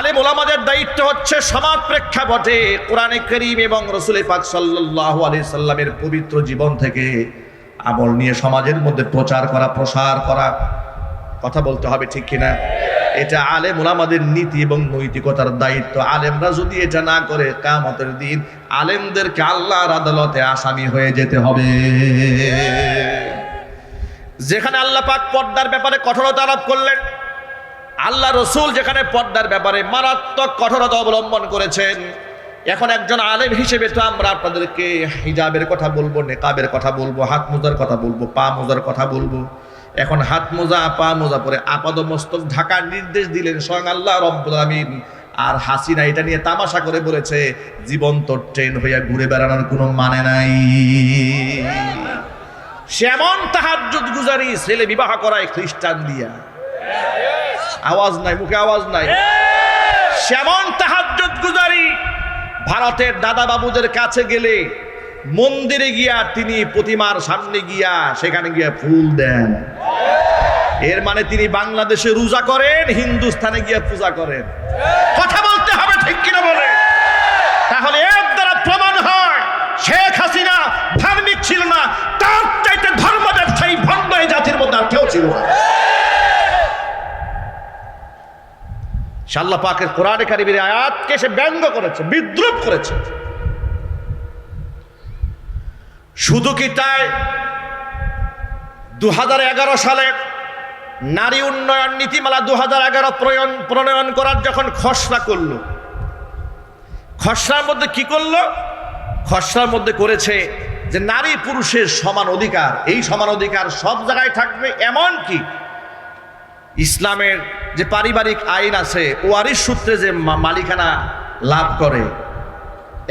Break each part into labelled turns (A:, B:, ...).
A: আলেম ওলামাদের দায়িত্ব হচ্ছে সমাজ প্রেক্ষাপটে কোরআনে কারীম এবং রাসূল পাক সাল্লাল্লাহু আলাইহি সাল্লামের পবিত্র জীবন থেকে আমল নিয়ে সমাজের মধ্যে প্রচার করা, প্রসার করা। কথা বলতে হবে, ঠিক কিনা? এটা আলেম ওলামাদের নীতি এবং নৈতিকতার দায়িত্ব। আলেমরা যদি এটা না করে, কিয়ামতের দিন আলেমদেরকে আল্লাহর আদালতে আসামি হয়ে যেতে হবে। যেখানে আল্লাহ পাক পর্দার ব্যাপারে কঠোরতা আরোপ করলেন, আল্লাহ রসুল যেখানে পর্দার ব্যাপারে মারাত্মক কঠোরতা অবলম্বন করেছেন, এখন একজন আলেম হিসেবে তো আমরা আপনাদেরকে হিজাবের কথা বলবো, নেকাবের কথা বলবো, হাত মোজার কথা বলবো, পা মোজার কথা বলবো। এখন হাত মোজা, পা মোজা পরে আপাদমস্তক ঢাকার নির্দেশ দিলেন স্বয়ং আল্লাহ রাব্বুল আলামিন। আর হাসিনা এটা নিয়ে তামাশা করে বলেছে, জীবন্ত ট্রেন হইয়া ঘুরে বেড়ানোর কোনো মানে নাই। সেমন তাহাজ্জুদ গুজারি ছেলে বিবাহ করায় খ্রিস্টান দিয়া। আওয়াজ নাই, মুখে আওয়াজ নাই। সেমন তাহাজ্জুদ গুজারি ভারতের দাদা বাবুদের কাছে গেলে মন্দিরে গিয়া তিনি প্রতিমার সামনে গিয়া সেখানে গিয়া ফুল দেন। এর মানে তিনি বাংলাদেশে রোজা করেন, হিন্দুস্তানে গিয়া পূজা করেন। কথা বলতে হবে, ঠিক কিনা বলে? তাহলে এর দ্বারা প্রমাণ হয় শেখ হাসিনা ধার্মিক ছিল না, তার চাইতে ধর্ম ব্যবসায়ী ভণ্ড এই জাতির মধ্যে আর কেউ ছিল না। আল্লাহ পাকের কোরআনে কারীমের আয়াতকে সে ব্যঙ্গ করেছে, বিদ্রুপ করেছে। শুধু কি তাই? 2011 সালে নারী উন্নয়ন নীতিমালা 2011 প্রণয়ন করার যখন খসড়া করলো, খসড়ার মধ্যে কি করলো? খসড়ার মধ্যে করেছে যে নারী পুরুষের সমান অধিকার, এই সমান অধিকার সব জায়গায় থাকবে। এমন কি ইসলামের যে পারিবারিক আইন আছে, ওয়ারিশ সূত্রে যে মালিকানা লাভ করে,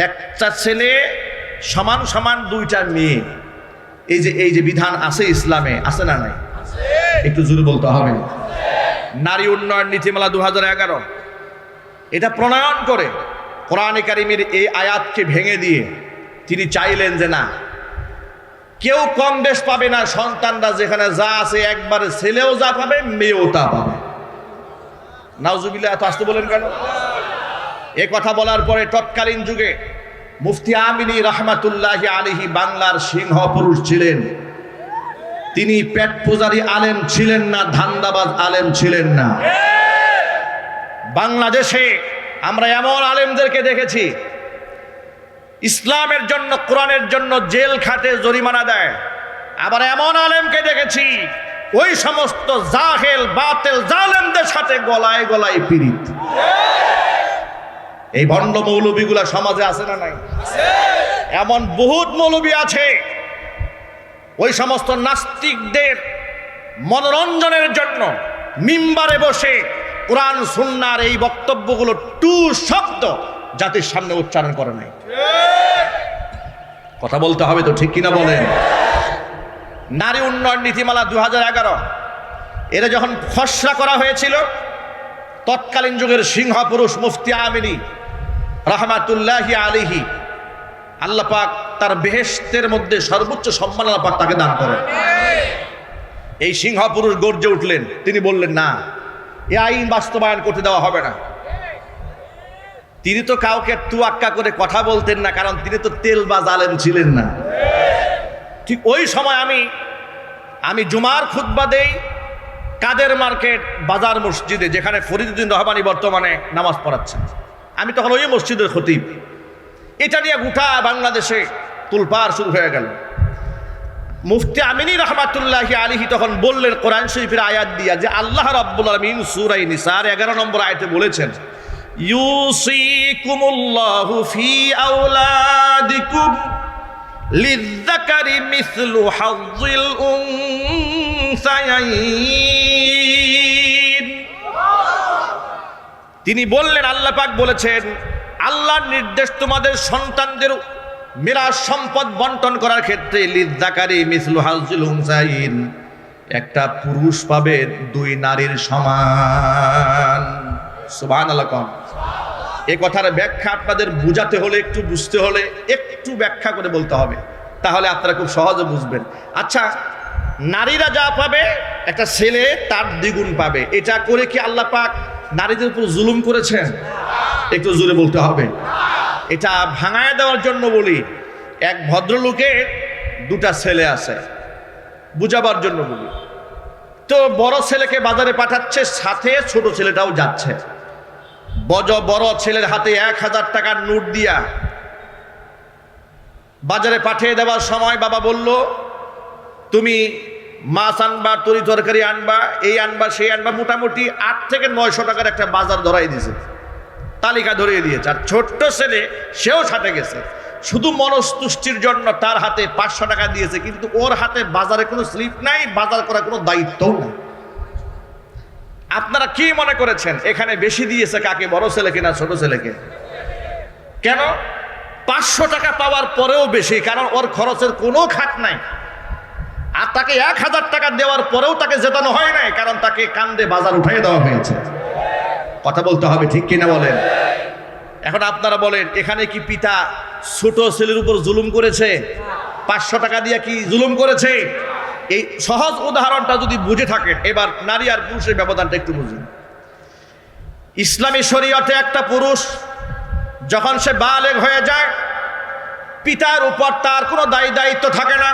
A: একটা ছেলে সমান সমান দুইটা মেয়ে, এই যে বিধান আছে ইসলামে, আছে না নাই? একটু জোরে বলতে হবে। নারী উন্নয়ন নীতিমালা 2011 এটা প্রণয়ন করে কোরআনে কারীমের এই আয়াতকে ভেঙে দিয়ে তিনি চাইলেন যে না, কেউ কম বেশ পাবে না, সন্তানরা যেখানে যা আছে একবারে ছেলেও যা পাবে, মেয়েও তা পাবে। নাউজুবিল্লাহ, এত আসতে বলেন কেন? এ কথা বলার পরে তৎকালীন যুগে মুফতি আমিনী রাহমাতুল্লাহি আলাইহি বাংলার সিংহ পুরুষ ছিলেন। তিনি পেট পূজারী আলেম ছিলেন না, ধান্দাবাজ আলেম ছিলেন না। বাংলাদেশে আমরা এমন আলেমদেরকে দেখেছি ইসলামের জন্য, কোরআনের জন্য জেল খাটে, জরিমানা দেয়। আবার এমন আলেমকে দেখেছি ওই সমস্ত জাহেল বাতেল জালেমদের সাথে গলায় গলায় পীড়িত। এই ভণ্ড মৌলবীগুলা সমাজে আছে না নাই? এমন বহুত মৌলবী আছে ওই সমস্ত নাস্তিকদের মনোরঞ্জনের জন্য মিম্বারে বসে কোরআন সুন্নাহর এই বক্তব্যগুলো টু শব্দ জাতির সামনে উচ্চারণ করে নাই। কথা বলতে হবে তো, ঠিক কিনা বলেন? নারী উন্নয়ন নীতিমালা 2011 এটা যখন খসড়া করা হয়েছিল, তৎকালীন যুগের সিংহ পুরুষ মুফতি আমিনী রাহমাতুল্লাহি আলাইহি, আল্লাহ পাক তার বেহেশতের মধ্যে সর্বোচ্চ সম্মান আল্লাহ পাক তাকে দান করেন। এই সিংহ পুরুষ গর্জে উঠলেন, তিনি বললেন না, এই আইন বাস্তবায়ন করতে দেওয়া হবে না। তিনি তো কাউকে তুয়াক্কা করে কথা বলতেন না, কারণ তিনি তো তেলবাজ আলেম ছিলেন না। ঠিক ওই সময় আমি জুমার খুতবা দেই কাদের মার্কেট বাজার মসজিদে, যেখানে ফরিদউদ্দিন রহমানী বর্তমানে নামাজ পড়াচ্ছেন। আমি তখন ওই মসজিদের খতিব। এটা নিয়ে গোটা বাংলাদেশে তুলপাড় শুরু হয়ে গেল। মুফতি আমিনী রাহমাতুল্লাহি আলাইহি তখন বললেন কোরআন শরীফের আয়াত দিয়া যে আল্লাহ রাব্বুল আলামিন সূরা নিসার 11 নম্বর আয়াতে বলেছেন, ইউসিকুমুল্লাহু ফি আওলাদিকুম লিযযাকারি মিসলু হাযযিল উনসায়াইন। তিনি বললেন, আল্লাহ পাক বলেছেন, আল্লাহর নির্দেশ তোমাদের সন্তানদের মিরাস সম্পদ বন্টন করার ক্ষেত্রে লিযযাকারি মিসলু হাযযিল উনসায়াইন, একটা পুরুষ পাবে দুই নারীর সমান। সুবহানাল্লাহ। এই কথার ব্যাখ্যা আপনাদের বুঝাতে হলে, একটু বুঝতে হলে একটু ব্যাখ্যা করে বলতে হবে, তাহলে আপনারা খুব সহজে বুঝবেন। আচ্ছা, নারীরা যা পাবে একটা ছেলে তার দ্বিগুণ পাবে, এটা করে কি আল্লাহ পাক নারীদের উপর জুলুম করেছেন? একটু জোরে বলতে হবে। এটা ভাঙায় দেওয়ার জন্য বলি, এক ভদ্রলোকের দুটা ছেলে আছে, বুঝাবার জন্য বলি। তো বড় ছেলেকে বাজারে পাঠাচ্ছে, সাথে ছোট ছেলেটাও যাচ্ছে। বড় ছেলের হাতে 1000 টাকার নোট দিয়া বাজারে পাঠিয়ে দেওয়ার সময় বাবা বলল, তুমি মাছ আনবা, তরি তরকারি আনবা, এই আনবা সেই আনবা, মোটামুটি 8 থেকে 900 টাকার একটা বাজার ধরাই দিয়েছে, তালিকা ধরিয়ে দিয়েছে। আর ছোট্ট ছেলে সেও সাথে গেছে, শুধু মনস্তুষ্টির জন্য তার হাতে 500 টাকা দিয়েছে, কিন্তু ওর হাতে বাজারে কোনো স্লিপ নাই, বাজার করার কোনো দায়িত্বও নাই। আপনারা কি মনে করেছেন এখানে বেশি দিয়েছে কাকে, বড় ছেলেকে না ছোট ছেলেকে? কেন? 500 টাকা পাওয়ার পরেও বেশি, কারণ ওর খরচের কোনো খাত নাই। আর তাকে 1000 টাকা দেওয়ার পরেও তাকে জেতানো হয় নাই, কারণ তাকে কান্দে বাজার উঠিয়ে দেওয়া হয়েছে। কথা বলতে হবে, ঠিক কিনা বলেন? এখন আপনারা বলেন, এখানে কি পিতা ছোট ছেলের উপর জুলুম করেছে? 500 টাকা দিয়ে কি জুলুম করেছে? এই সহজ উদাহরণটা যদি বুঝে থাকেন, এবার নারী আর পুরুষের ব্যবধানটা একটু বুঝুন। ইসলামী শরীয়তে একটা পুরুষ যখন সে বালেগ হয়ে যায়, পিতার উপর তার কোনো দায়িত্ব থাকে না।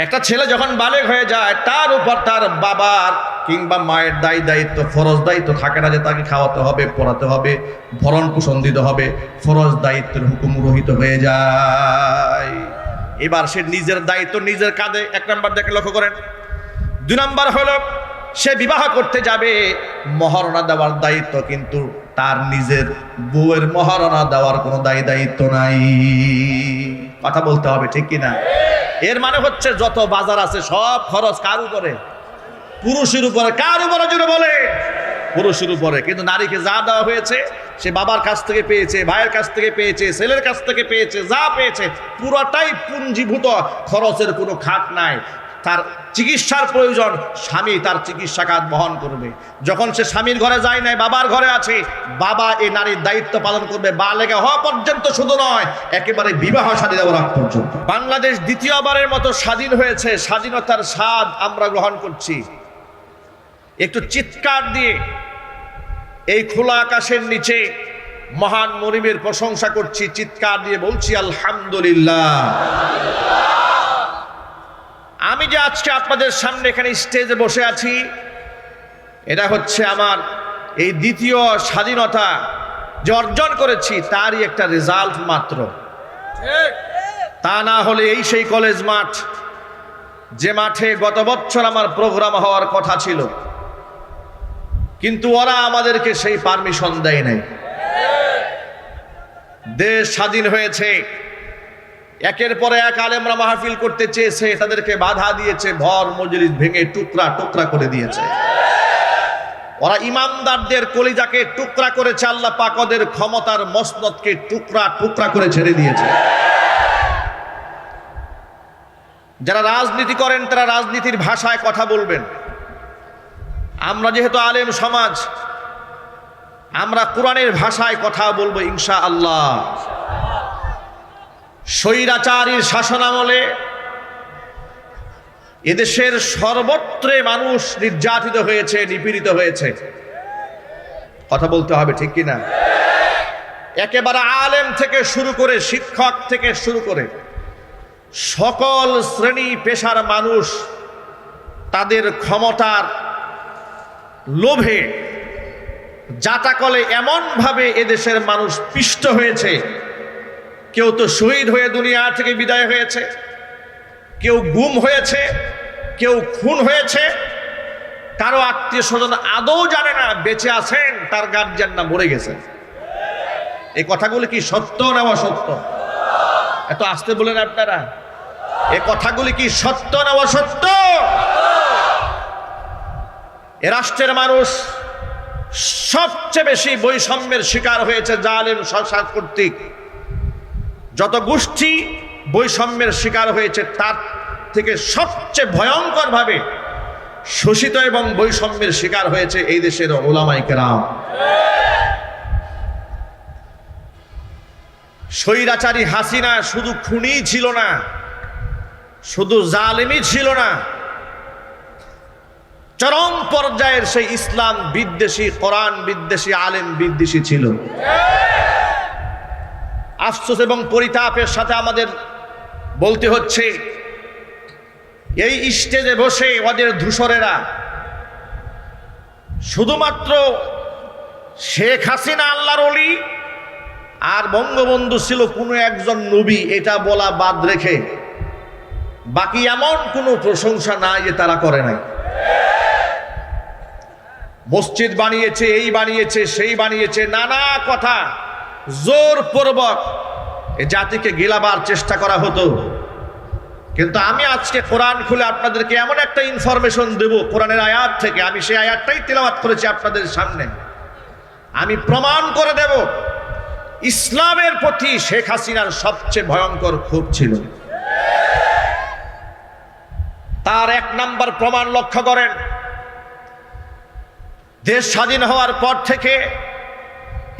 A: একটা ছেলে যখন বালেগ হয়ে যায়, তার উপর তার বাবার কিংবা মায়ের দায়িত্ব, ফরজ দায়িত্ব থাকে না, যে তাকে খাওয়াতে হবে, পড়াতে হবে, ভরণ পোষণ দিতে হবে। ফরজ দায়িত্বের হুকুম রহিত হয়ে যায়। এবার সে নিজের দায়িত্ব নিজের কাঁধে, 1 নাম্বার দেখে লক্ষ্য করেন। 2 নাম্বার হলো সে বিবাহ করতে যাবে, মহারণা দেওয়ার দায়িত্ব, কিন্তু তার নিজের বউয়ের মহারণা দেওয়ার কোনো দায়িত্ব নাই। কথা বলতে হবে, ঠিক কিনা? এর মানে হচ্ছে যত বাজার আছে সব খরচ কার উপরে? পুরুষের উপরে। কার উপরে জুড়ে বলে? পুরুষের উপরে। কিন্তু নারীকে যা দেওয়া হয়েছে, সে বাবার কাছ থেকে পেয়েছে, ভাইয়ের কাছ থেকে পেয়েছে, ছেলের কাছ থেকে পেয়েছে, যা পেয়েছে পুরোটাই পুঞ্জীভূত, খরচের কোনো খাত নাই। তার চিকিৎসার প্রয়োজন, স্বামী তার চিকিৎসা খাত বহন করবে। যখন সে স্বামীর ঘরে যায় নাই, বাবার ঘরে আছে, বাবা এই নারীর দায়িত্ব পালন করবে, বালেগা হওয়া পর্যন্ত শুধু নয়, একেবারে বিবাহ শাদী দেওয়ার আগ পর্যন্ত। বাংলাদেশ দ্বিতীয়বারের মতো স্বাধীন হয়েছে, স্বাধীনতার স্বাদ আমরা গ্রহণ করছি। একটু চিৎকার দিয়ে এই খোলা আকাশের নিচে মহান মনিবের প্রশংসা করছি, চিৎকার দিয়ে বলছি আলহামদুলিল্লাহ। আমি যে আজকে আপনাদের সামনে এখানে স্টেজে বসে আছি, এটা হচ্ছে আমার এই দ্বিতীয় স্বাধীনতা যে অর্জন করেছি, তারই একটা রেজাল্ট মাত্র। তা না হলে এই সেই কলেজ মাঠ, যে মাঠে গত বছর আমার প্রোগ্রাম হওয়ার কথা ছিল, কিন্তু ওরা আমাদেরকে সেই পারমিশন দেয় নাই। দেশ স্বাধীন হয়েছে, একের পর এক আলেমরা মাহফিল করতে চেয়েছে, তাদেরকে বাধা দিয়েছে, ভর মজলিস ভেঙে টুকরা টুকরা করে দিয়েছে। ওরা ইমানদারদের কলিজাকে টুকরা করেছে, আল্লাহ পাক ওদের ক্ষমতার মসনদকে টুকরা টুকরা করে ছেড়ে দিয়েছে। যারা রাজনীতি করেন তারা রাজনীতির ভাষায় কথা বলবেন। আমরা যেহেতু আলেম সমাজ, আমরা কোরআনের ভাষায় কথা বলবো ইনশাআল্লাহ। স্বৈরাচারীর শাসনামলে এদেশের সর্বত্রে মানুষ নির্যাতিত হয়েছে, নিপীড়িত হয়েছে। কথা বলতে হবে, ঠিক কিনা? একেবারে আলেম থেকে শুরু করে, শিক্ষক থেকে শুরু করে সকল শ্রেণী পেশার মানুষ তাদের ক্ষমতার লোভে জাটাকলে এমনভাবে এদেশের মানুষ পিষ্ট হয়েছে। কেউ তো শহীদ হয়ে দুনিয়া থেকে বিদায় হয়েছে, কেউ গুম হয়েছে, কেউ খুন হয়েছে, কারো আত্মীয় স্বজন আদৌ জানে না বেঁচে আছেন, তার গার্জিয়ান না মরে গেছে। এই কথাগুলি কি সত্য না অসত্য? এত আস্তে বলেন আপনারা, এই কথাগুলি কি সত্য না অসত্য? এ রাষ্ট্রের মানুষ সবচেয়ে বেশি বৈষম্যের শিকার হয়েছে জালেম শাসক কর্তৃক। যত গোষ্ঠী বৈষম্যের শিকার হয়েছে, তার থেকে সবচেয়ে ভয়ঙ্কর ভাবে শোষিত এবং বৈষম্যের শিকার হয়েছে এই দেশের উলামায়ে কেরাম। স্বৈরাচারী হাসিনা শুধু খুনি ছিল না, শুধু জালেমই ছিল না, চরম পর্যায়ের সেই ইসলাম বিদ্বেষী, কোরআন বিদ্বেষী, আলেম বিদ্বেষী ছিল। আফসোস এবং পরিতাপের সাথে আমাদের বলতে হচ্ছে, এই স্টেজে বসে ওদের ধূসরেরা শুধুমাত্র শেখ হাসিনা আল্লাহর ওলি আর বঙ্গবন্ধু ছিল কোনো একজন নবী, এটা বলা বাদ রেখে বাকি এমন কোনো প্রশংসা নাই যে তারা করে নাই। মসজিদ বানিয়েছে, এই বানিয়েছে, সেই বানিয়েছে, নানা কথা জোরপূর্বক এ জাতিকে গিলাবার চেষ্টা করা হতো। কিন্তু আমি আজকে কোরআন খুলে আপনাদেরকে এমন একটা ইনফরমেশন দেব কোরআনের আয়াত থেকে, আমি সেই আয়াতটাই তিলাওয়াত করেছি আপনাদের সামনে। আমি প্রমাণ করে দেব ইসলামের প্রতি শেখ হাসিনার সবচেয়ে ভয়ঙ্কর ক্ষোভ ছিল। তার এক নাম্বার প্রমাণ লক্ষ্য করেন, দেশ স্বাধীন হওয়ার পর থেকে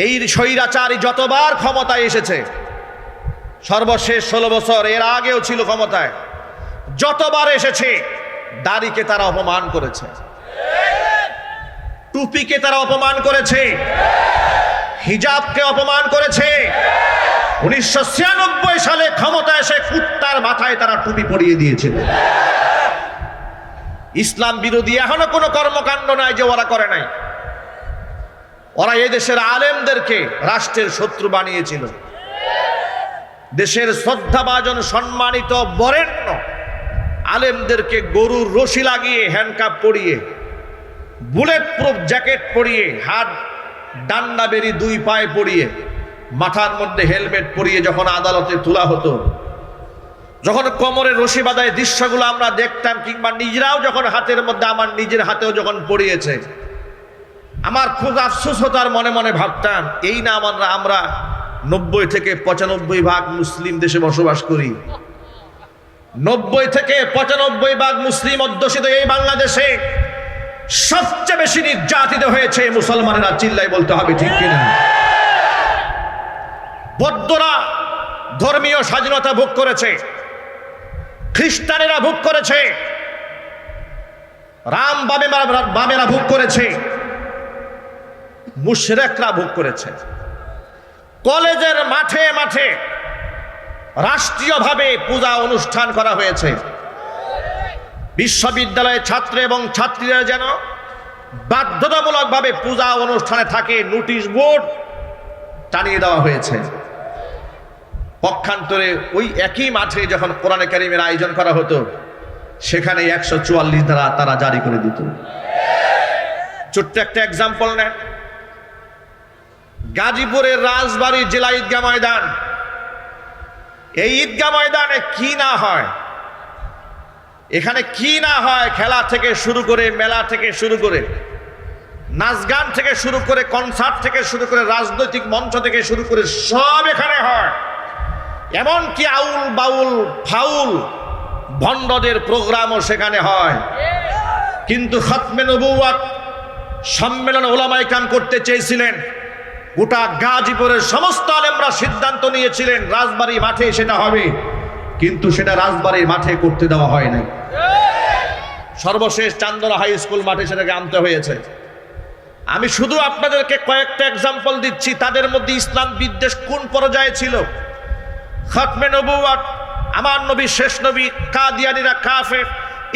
A: এই স্বৈরাচারী যতবার ক্ষমতায় এসেছে, সর্বশেষ 16 বছর, এর আগেও ছিল ক্ষমতায়, যতবার এসেছে দাড়িকে তারা অপমান করেছে, টুপিকে তারা অপমান করেছে, হিজাবকে অপমান করেছে। 1996 সালে ক্ষমতা এসে কুত্তার মাথায় তারা টুপি পরিয়ে দিয়েছিল। ইসলাম বিরোধী এখনো কোনো কর্মকাণ্ড নাই যে ওরা করে নাই। ওরা এই দেশের আলেমদেরকে রাষ্ট্রের শত্রু বানিয়েছিল। দেশের শ্রদ্ধাভাজন সম্মানিত বরেণ্য আলেমদেরকে গরুর রশি লাগিয়ে, হ্যান্ডকাপ পরিয়ে, বুলেট প্রুফ জ্যাকেট পরিয়ে, হাত ডান্ডা বেরি 2 পায়ে পরিয়ে, মাথার মধ্যে হেলমেট পরিয়ে যখন আদালতে তোলা হতো, যখন কোমরে রশি বাঁধায় দৃশ্যগুলো আমরা দেখতাম, কিংবা নিজেরাও যখন হাতের মধ্যে, আমার নিজের হাতেও যখন পড়িয়েছে, আমার খুব আফসোস হতো আর মনে মনে ভাবতাম, এই না আমরা 90 থেকে 95% মুসলিম দেশে বসবাস করি। 90 থেকে 95% মুসলিম অধ্যুষিত এই বাংলাদেশে সবচেয়ে বেশি নির্যাতিত হয়েছে মুসলমানেরা, চিল্লাই বলতে হবে ঠিক কিনা? বৌদ্ধরা ধর্মীয় স্বাধীনতা ভোগ করেছে, খ্রিস্টানেরা ভোগ করেছে, রাম বামেরা ভোগ করেছে, মুশরিকরা ভোগ করেছে। কলেজের মাঠে মাঠে রাষ্ট্রীয়ভাবে পূজা অনুষ্ঠান করা হয়েছে। বিশ্ববিদ্যালয়ের ছাত্র এবং ছাত্রীরা যেন বাধ্যতামূলকভাবে পূজা অনুষ্ঠানে থাকে, নোটিশ বোর্ড টানিয়ে দেওয়া হয়েছে। পক্ষান্তরে ওই একই মাঠে যখন কোরআনে কারীমের আয়োজন করা হতো, সেখানে 144 ধারা তারা জারি করে দিত। ছোট্ট একটা এক্সাম্পল নেন, গাজীপুরের রাজবাড়ী জেলা ঈদগাহ ময়দান, এই ঈদগাহ ময়দানে কি না হয়, এখানে কি না হয়, খেলা থেকে শুরু করে, মেলা থেকে শুরু করে, নাচ গান থেকে শুরু করে, কনসার্ট থেকে শুরু করে, রাজনৈতিক মঞ্চ থেকে শুরু করে সব এখানে হয়। এমনকি আউল বাউল ফাউল ভণ্ডদের প্রোগ্রামও সেখানে হয়। কিন্তু খতমে নবুওয়াত সম্মেলন ওলামায়ে কেরাম করতে চেয়েছিলেন, গোটা গাজীপুরের সমস্ত আলেমরা সিদ্ধান্ত নিয়েছিলেন রাজবাড়ী মাঠে সেটা হবে, কিন্তু সেটা রাজবাড়ীর মাঠে করতে দেওয়া হয় নাই। সর্বশেষ চান্দনা হাই স্কুল মাঠে সেটাকে আনতে হয়েছে। আমি শুধু আপনাদেরকে কয়েকটা এক্সাম্পল দিচ্ছি, তাদের মধ্যে ইসলাম বিদ্বেষ কোন পর্যায়ে ছিল। খতমে নবুওয়াত, আমার নবী শেষ নবী, কাদিয়ানীরা কাফের,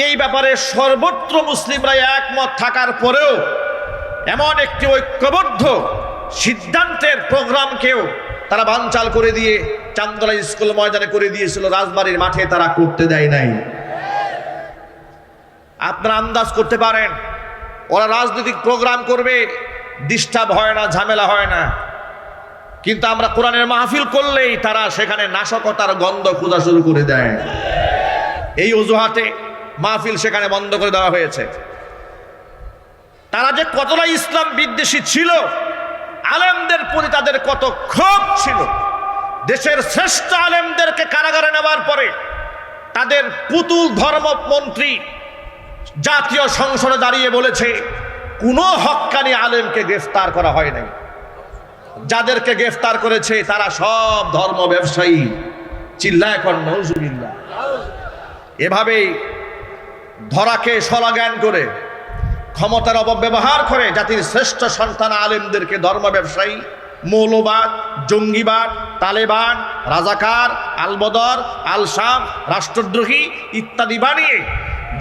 A: এই ব্যাপারে সর্বত্র মুসলিমরা একমত থাকার পরেও এমন একটি ঐক্যবদ্ধ সিদ্ধান্তের প্রোগ্রামকেও তারা বানচাল করে দিয়ে চান্দনা স্কুল ময়দানে করে দিয়েছিল, রাজবাড়ীর মাঠে তারা করতে দেয় নাই। আপনারা আন্দাজ করতে পারেন, ওরা রাজনৈতিক প্রোগ্রাম করবে, ডিস্টার্ব হয় না, ঝামেলা হয় না, কিন্তু আমরা কোরআনের মাহফিল করলেই তারা সেখানে নাশকতার গন্ধ খোঁজা শুরু করে দেয়। এই অজুহাতে মাহফিল সেখানে বন্ধ করে দেওয়া হয়েছে। তারা যে কতটা ইসলাম বিদ্বেষী ছিল, আলেমদের প্রতি তাদের কত ক্ষোভ ছিল। দেশের শ্রেষ্ঠ আলেমদেরকে কারাগারে নেওয়ার পরে তাদের পুতুল ধর্মমন্ত্রী জাতীয় সংসদে দাঁড়িয়ে বলেছে, কোনো হক্কানি আলেমকে গ্রেফতার করা হয় নাই, যাদেরকে গ্রেফতার করেছে তারা সব ধর্ম ব্যবসায়ী। চিল্লায় এখন নাউজুবিল্লাহ। এভাবেই ধরাকে সলাজ্ঞান করে ক্ষমতার অপব্যবহার করে জাতির শ্রেষ্ঠ সন্তান আলেমদেরকে ধর্ম ব্যবসায়ী, মৌলবাদ, জঙ্গিবাদ, তালেবান, রাজাকার, আলবদর, আলশাম, রাষ্ট্রদ্রোহী ইত্যাদি বানিয়ে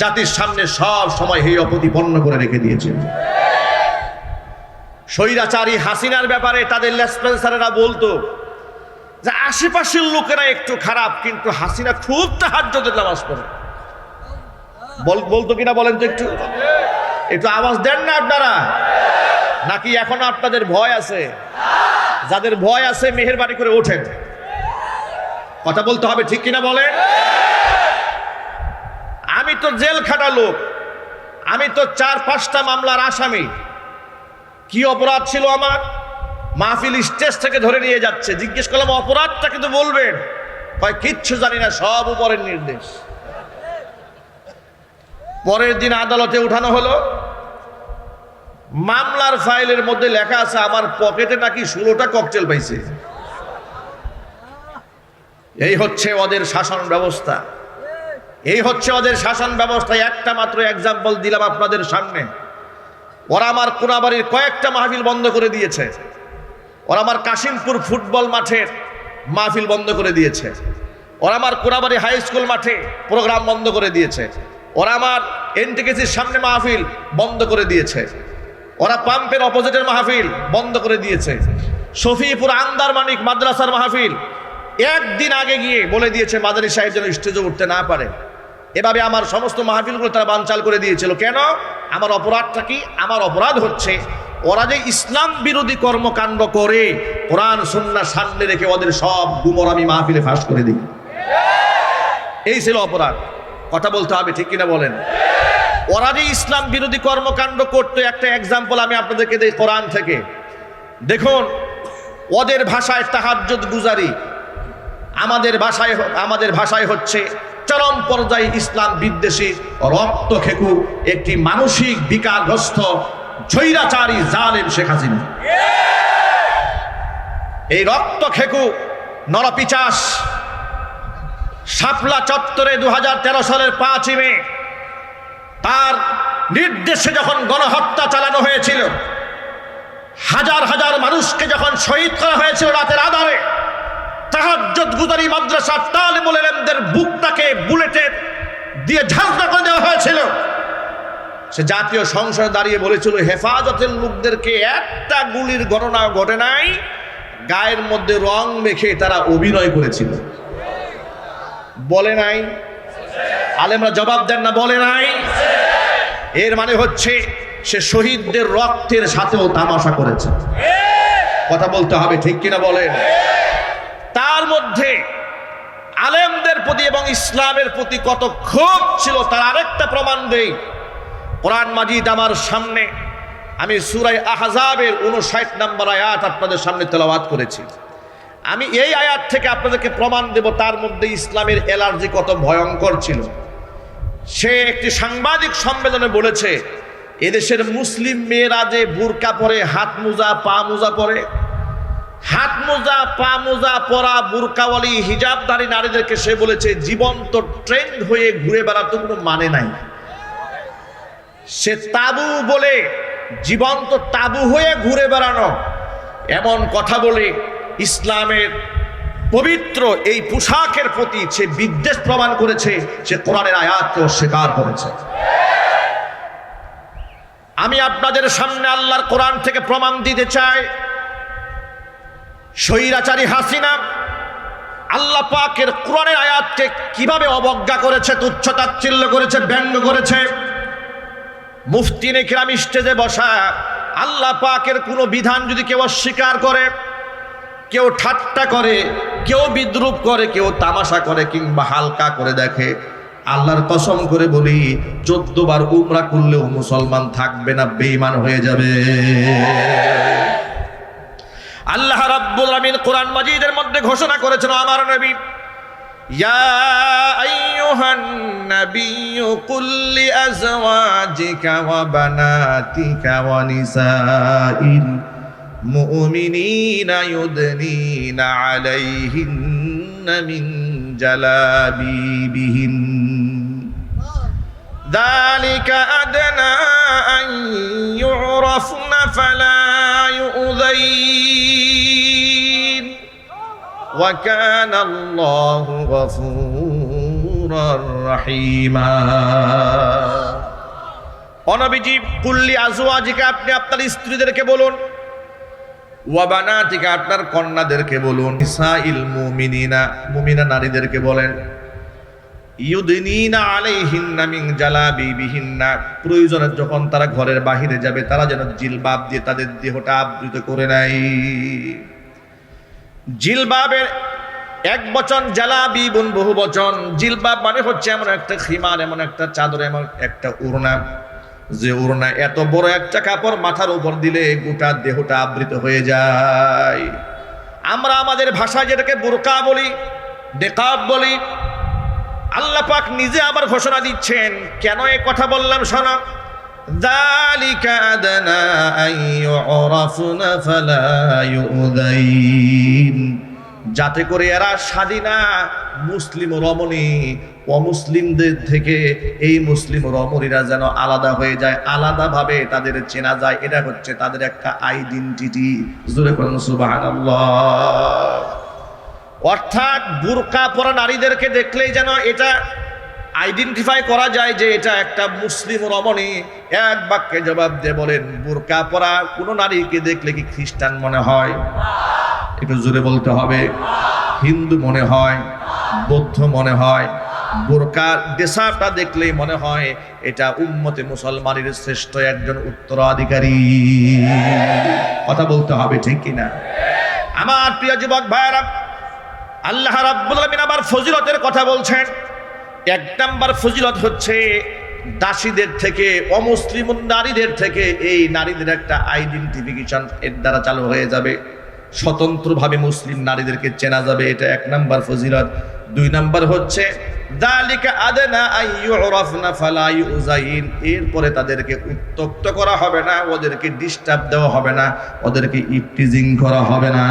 A: জাতির সামনে সব সময় হেয় প্রতিপন্ন করে রেখে দিয়েছেন। স্বৈরাচারী হাসিনার ব্যাপারে তাদের লেসপেন্সারেরা বলতো যে আশেপাশের লোকেরা একটু খারাপ, কিন্তু হাসিনা খুব তাহাজ্জুদের নামাজ পড়ে। বলতো কিনা বলেন তো, একটু আওয়াজ দেন না আপনারা, নাকি এখনো আপনাদের ভয় আছে? যাদের ভয় আছে মেহেরবানি করে ওঠেন, কথা বলতে হবে, ঠিক কিনা বলেন? আমি তো জেল খাটা লোক, আমি তো 4-5টা মামলার আসামি। কি অপরাধ ছিল আমার? মাহফিল স্টেজ থেকে ধরে নিয়ে যাচ্ছে, জিজ্ঞেস করলাম অপরাধটা কিন্তু বলবেন, কয় কিচ্ছু জানি না, সব উপরের নির্দেশ। পরের দিন আদালতে উঠানো হলো, মামলার ফাইলের মধ্যে লেখা আছে আমার পকেটে নাকি 16টা ককটেল পাইছে। এই হচ্ছে ওদের শাসন ব্যবস্থা, এই হচ্ছে ওদের শাসন ব্যবস্থা। একটা মাত্র এক্সাম্পল দিলাম আপনাদের সামনে। ওরা আমার কোনাবাড়ির কয়েকটা মাহফিল বন্ধ করে দিয়েছে, ওরা আমার কাশিমপুর ফুটবল মাঠের মাহফিল বন্ধ করে দিয়েছে, ওরা আমার কোনাবাড়ি হাই স্কুল মাঠে প্রোগ্রাম বন্ধ করে দিয়েছে, ওরা আমার এনটিকেসির সামনে মাহফিল বন্ধ করে দিয়েছে, ওরা পাম্পের অপোজিটের মাহফিল বন্ধ করে দিয়েছে, শফিপুর আন্দারমানিক মাদ্রাসার মাহফিল একদিন আগে গিয়ে বলে দিয়েছে মাদানী সাহেব যেন স্টেজে উঠতে না পারে। এভাবে আমার সমস্ত মাহফিলগুলো তারা বানচাল করে দিয়েছিল। কেন? আমার অপরাধটা কি? আমার অপরাধ হচ্ছে ওরা যে ইসলাম বিরোধী কর্মকাণ্ড করে কোরআন সুন্নাহ সামনে রেখে ওদের সব গুমর আমি মাহফিলে ফাঁস করে দিই। এই ছিল অপরাধ, কথা বলতে হবে, ঠিক কিনা বলেন? ওরা যে ইসলাম বিরোধী কর্মকাণ্ড করতে, একটা এক্সাম্পল আমি আপনাদেরকে দিই কোরআন থেকে। দেখুন, ওদের ভাষায় তাহাজ্জুদ গুজারি, আমাদের ভাষায় হচ্ছে চরম পর্যায়ে ইসলাম বিদ্বেষী রক্তখেকু একটি মানসিক বিকারগ্রস্ত স্বৈরাচারী জালেম শেখ হাসিনা। এই রক্তখেকু নরপিচাস শাপলা চত্বরে 2013 সালের 5ই মে তার নির্দেশে যখন গণহত্যা চালানো হয়েছিল, হাজার হাজার মানুষকে যখন শহীদ করা হয়েছিল রাতের আধারে, তাহাজ্জুদ গুজারি মাদ্রাসার তালিমুল ইলমদের বুকটাকে বুলেটে দিয়ে ঝাঁঝরা করে দেওয়া হয়েছিল। সে জাতীয় সংসদে দাঁড়িয়ে বলেছিল হেফাজতের লোকদেরকে একটা গুলির ঘটনা ঘটে নাই, গায়ের মধ্যে রং মেখে তারা অভিনয় করেছিল। বলে নাই? আলেমরা জবাব দেন না, বলে নাই? এর মানে হচ্ছে সে শহীদদের রক্তের সাথেও তামাশা করেছে, কথা বলতে হবে, ঠিক কিনা বলেন? তার মধ্যে আলেমদের প্রতি এবং ইসলামের প্রতি কত ক্ষোভ ছিল তার আরেকটা প্রমাণ দেই। কোরআন মাজিদ আমার সামনে, আমি সূরা আহজাবের 59 নম্বর আয়াত আপনাদের সামনে তেলাওয়াত করেছি। আমি এই আয়াত থেকে আপনাদেরকে প্রমাণ দেব তার মধ্যে ইসলামের অ্যালার্জি কত ভয়ঙ্কর ছিল। সে একটি সাংবাদিক সম্মেলনে বলেছে এদেশের মুসলিম মেয়েরা যে বুরকা পরে, হাত মোজা পা মোজা পরে, হাত মোজা পা মোজা পরা বুরকাওয়ালি হিজাবধারী নারীদেরকে সে বলেছে জীবন্ত ট্রেন্ড হয়ে ঘুরে বেড়াতে কোনো মানে নাই। সে তাবু বলে, জীবন্ত তাবু হয়ে ঘুরে বেড়ানো, এমন কথা বলে ইসলামের পবিত্র এই পোশাকের প্রতি সে বিদ্বেষ প্রমাণ করেছে, সে কোরআনের আয়াতকে অস্বীকার করেছে। আমি আপনাদের সামনে আল্লাহর কোরআন থেকে প্রমাণ দিতে চাই, স্বৈরাচারী হাসিনা আল্লাহ পাকের কোরআনের আয়াতকে কিভাবে অবজ্ঞা করেছে, তুচ্ছ-তাচ্ছিল্য করেছে, ব্যঙ্গ করেছে। মুফতিনে কিরাম স্টেজে বসা আল্লাহ পাকের কোনো বিধান যদি কেউ অস্বীকার করে, কেউ ঠাট্টা করে, কেউ বিদ্রুপ করে, কেউ তামাশা করে কিংবা হালকা করে দেখে, আল্লাহর কসম করে বলি 14 বার উমরা করলেও মুসলমান থাকবে না, বেঈমান হয়ে যাবে। আল্লাহ রাব্বুল আলামিন কোরআন মাজিদের মধ্যে ঘোষণা করেছেন, আমার নবী, ইয়া আইয়ুহান নাবিয়্যু কুল লিআজওয়াজিকা ওয়া বানাতিকা ওয়া নিসাইল মুমিনিনা ইউদনিনা আলাইহিন্না মিন জালাবিবিহিন যালিকা আদনা আন ইউরাফনা ফালা ইউযাইন ওয়া কানা আল্লাহু গফুরার রহিমা। অনবীজি কুল্লি আজওয়াজিকা, আপনি আপনার স্ত্রীদেরকে বলুন, ওয়া বানাতিকা, আপনার কন্যাদেরকে বলুন, নিসাইল মুমিনিনা, মুমিনা নারীদেরকে বলেন, ইউদিনিনা আলাইহিন্না মিন জালাবিবিহিন্না, প্রয়োজনে যখন তারা ঘরের বাহিরে যাবে তারা যেন জিলবাব দিয়ে তাদের দেহটা আবৃত করে নেয়। জিলবাবের এক বচন, জালাবিবুন বহু বচন। জিলবাব মানে হচ্ছে এমন একটা খিমার, এমন একটা চাদর, এমন একটা ওড়না, যে ওড়না এত বড় একটা কাপড় মাথার উপর দিলে গোটা দেহটা আবৃত হয়ে যায়। আমরা আমাদের ভাষায় যেটাকে বুরকা বলি, নেকাব বলি, আল্লাহ পাক নিজে আবার ঘোষণা দিচ্ছেন। কেন এই কথা বললাম শোনো, যালিকা আদনা আন ইউরাফনা ফালা ইউযাইন, যাতে করে এরা স্বাধীনা মুসলিম রমণী অমুসলিমদের থেকে এই মুসলিম রমণীরা যেন আলাদা হয়ে যায়, আলাদাভাবে তাদের চেনা যায়। এটা হচ্ছে তাদের একটা আইডেন্টিটি। জোরে বলুন সুবহানাল্লাহ। অর্থাৎ বুরকা পরা নারীদেরকে দেখলেই যেন এটা আইডেন্টিফাই করা যায় যে এটা একটা মুসলিম রমণী। এক বাক্যে জবাব দিয়ে বলেন, বুরকা পরা কোনো নারীকে দেখলে কি খ্রিস্টান মনে হয়? একটু জোরে বলতে হবে। হিন্দু মনে হয়, বৌদ্ধ মনে হয়, বোরকার ড্রেসআপটা দেখলেই মনে হয় এটা উম্মতে মুসলমানের শ্রেষ্ঠ একজন উত্তরাধিকারী। কথা বলতে হবে, ঠিক কিনা? আমার প্রিয় যুবক ভাইরা, আল্লাহ রাব্বুল আলামিন আবার ফজিলতের কথা বলছেন। এক নাম্বার ফজিলত হচ্ছে দাসীদের থেকে, অমুসলিম নারীদের থেকে এই নারীদের একটা আইডেন্টিফিকেশন এর দ্বারা চালু হয়ে যাবে, স্বতন্ত্রভাবে মুসলিম নারীদেরকে চেনা যাবে। এটা এক নাম্বার ফজিলত। দুই নাম্বার হচ্ছে যালিকা আদনা আন ইউরাফনা ফালা ইউযাইন, এরপরে তাদেরকে উত্ত্যক্ত করা হবে না, ওদেরকে ডিস্টার্ব দেওয়া হবে না, ওদেরকে ইফটিজিং করা হবে না।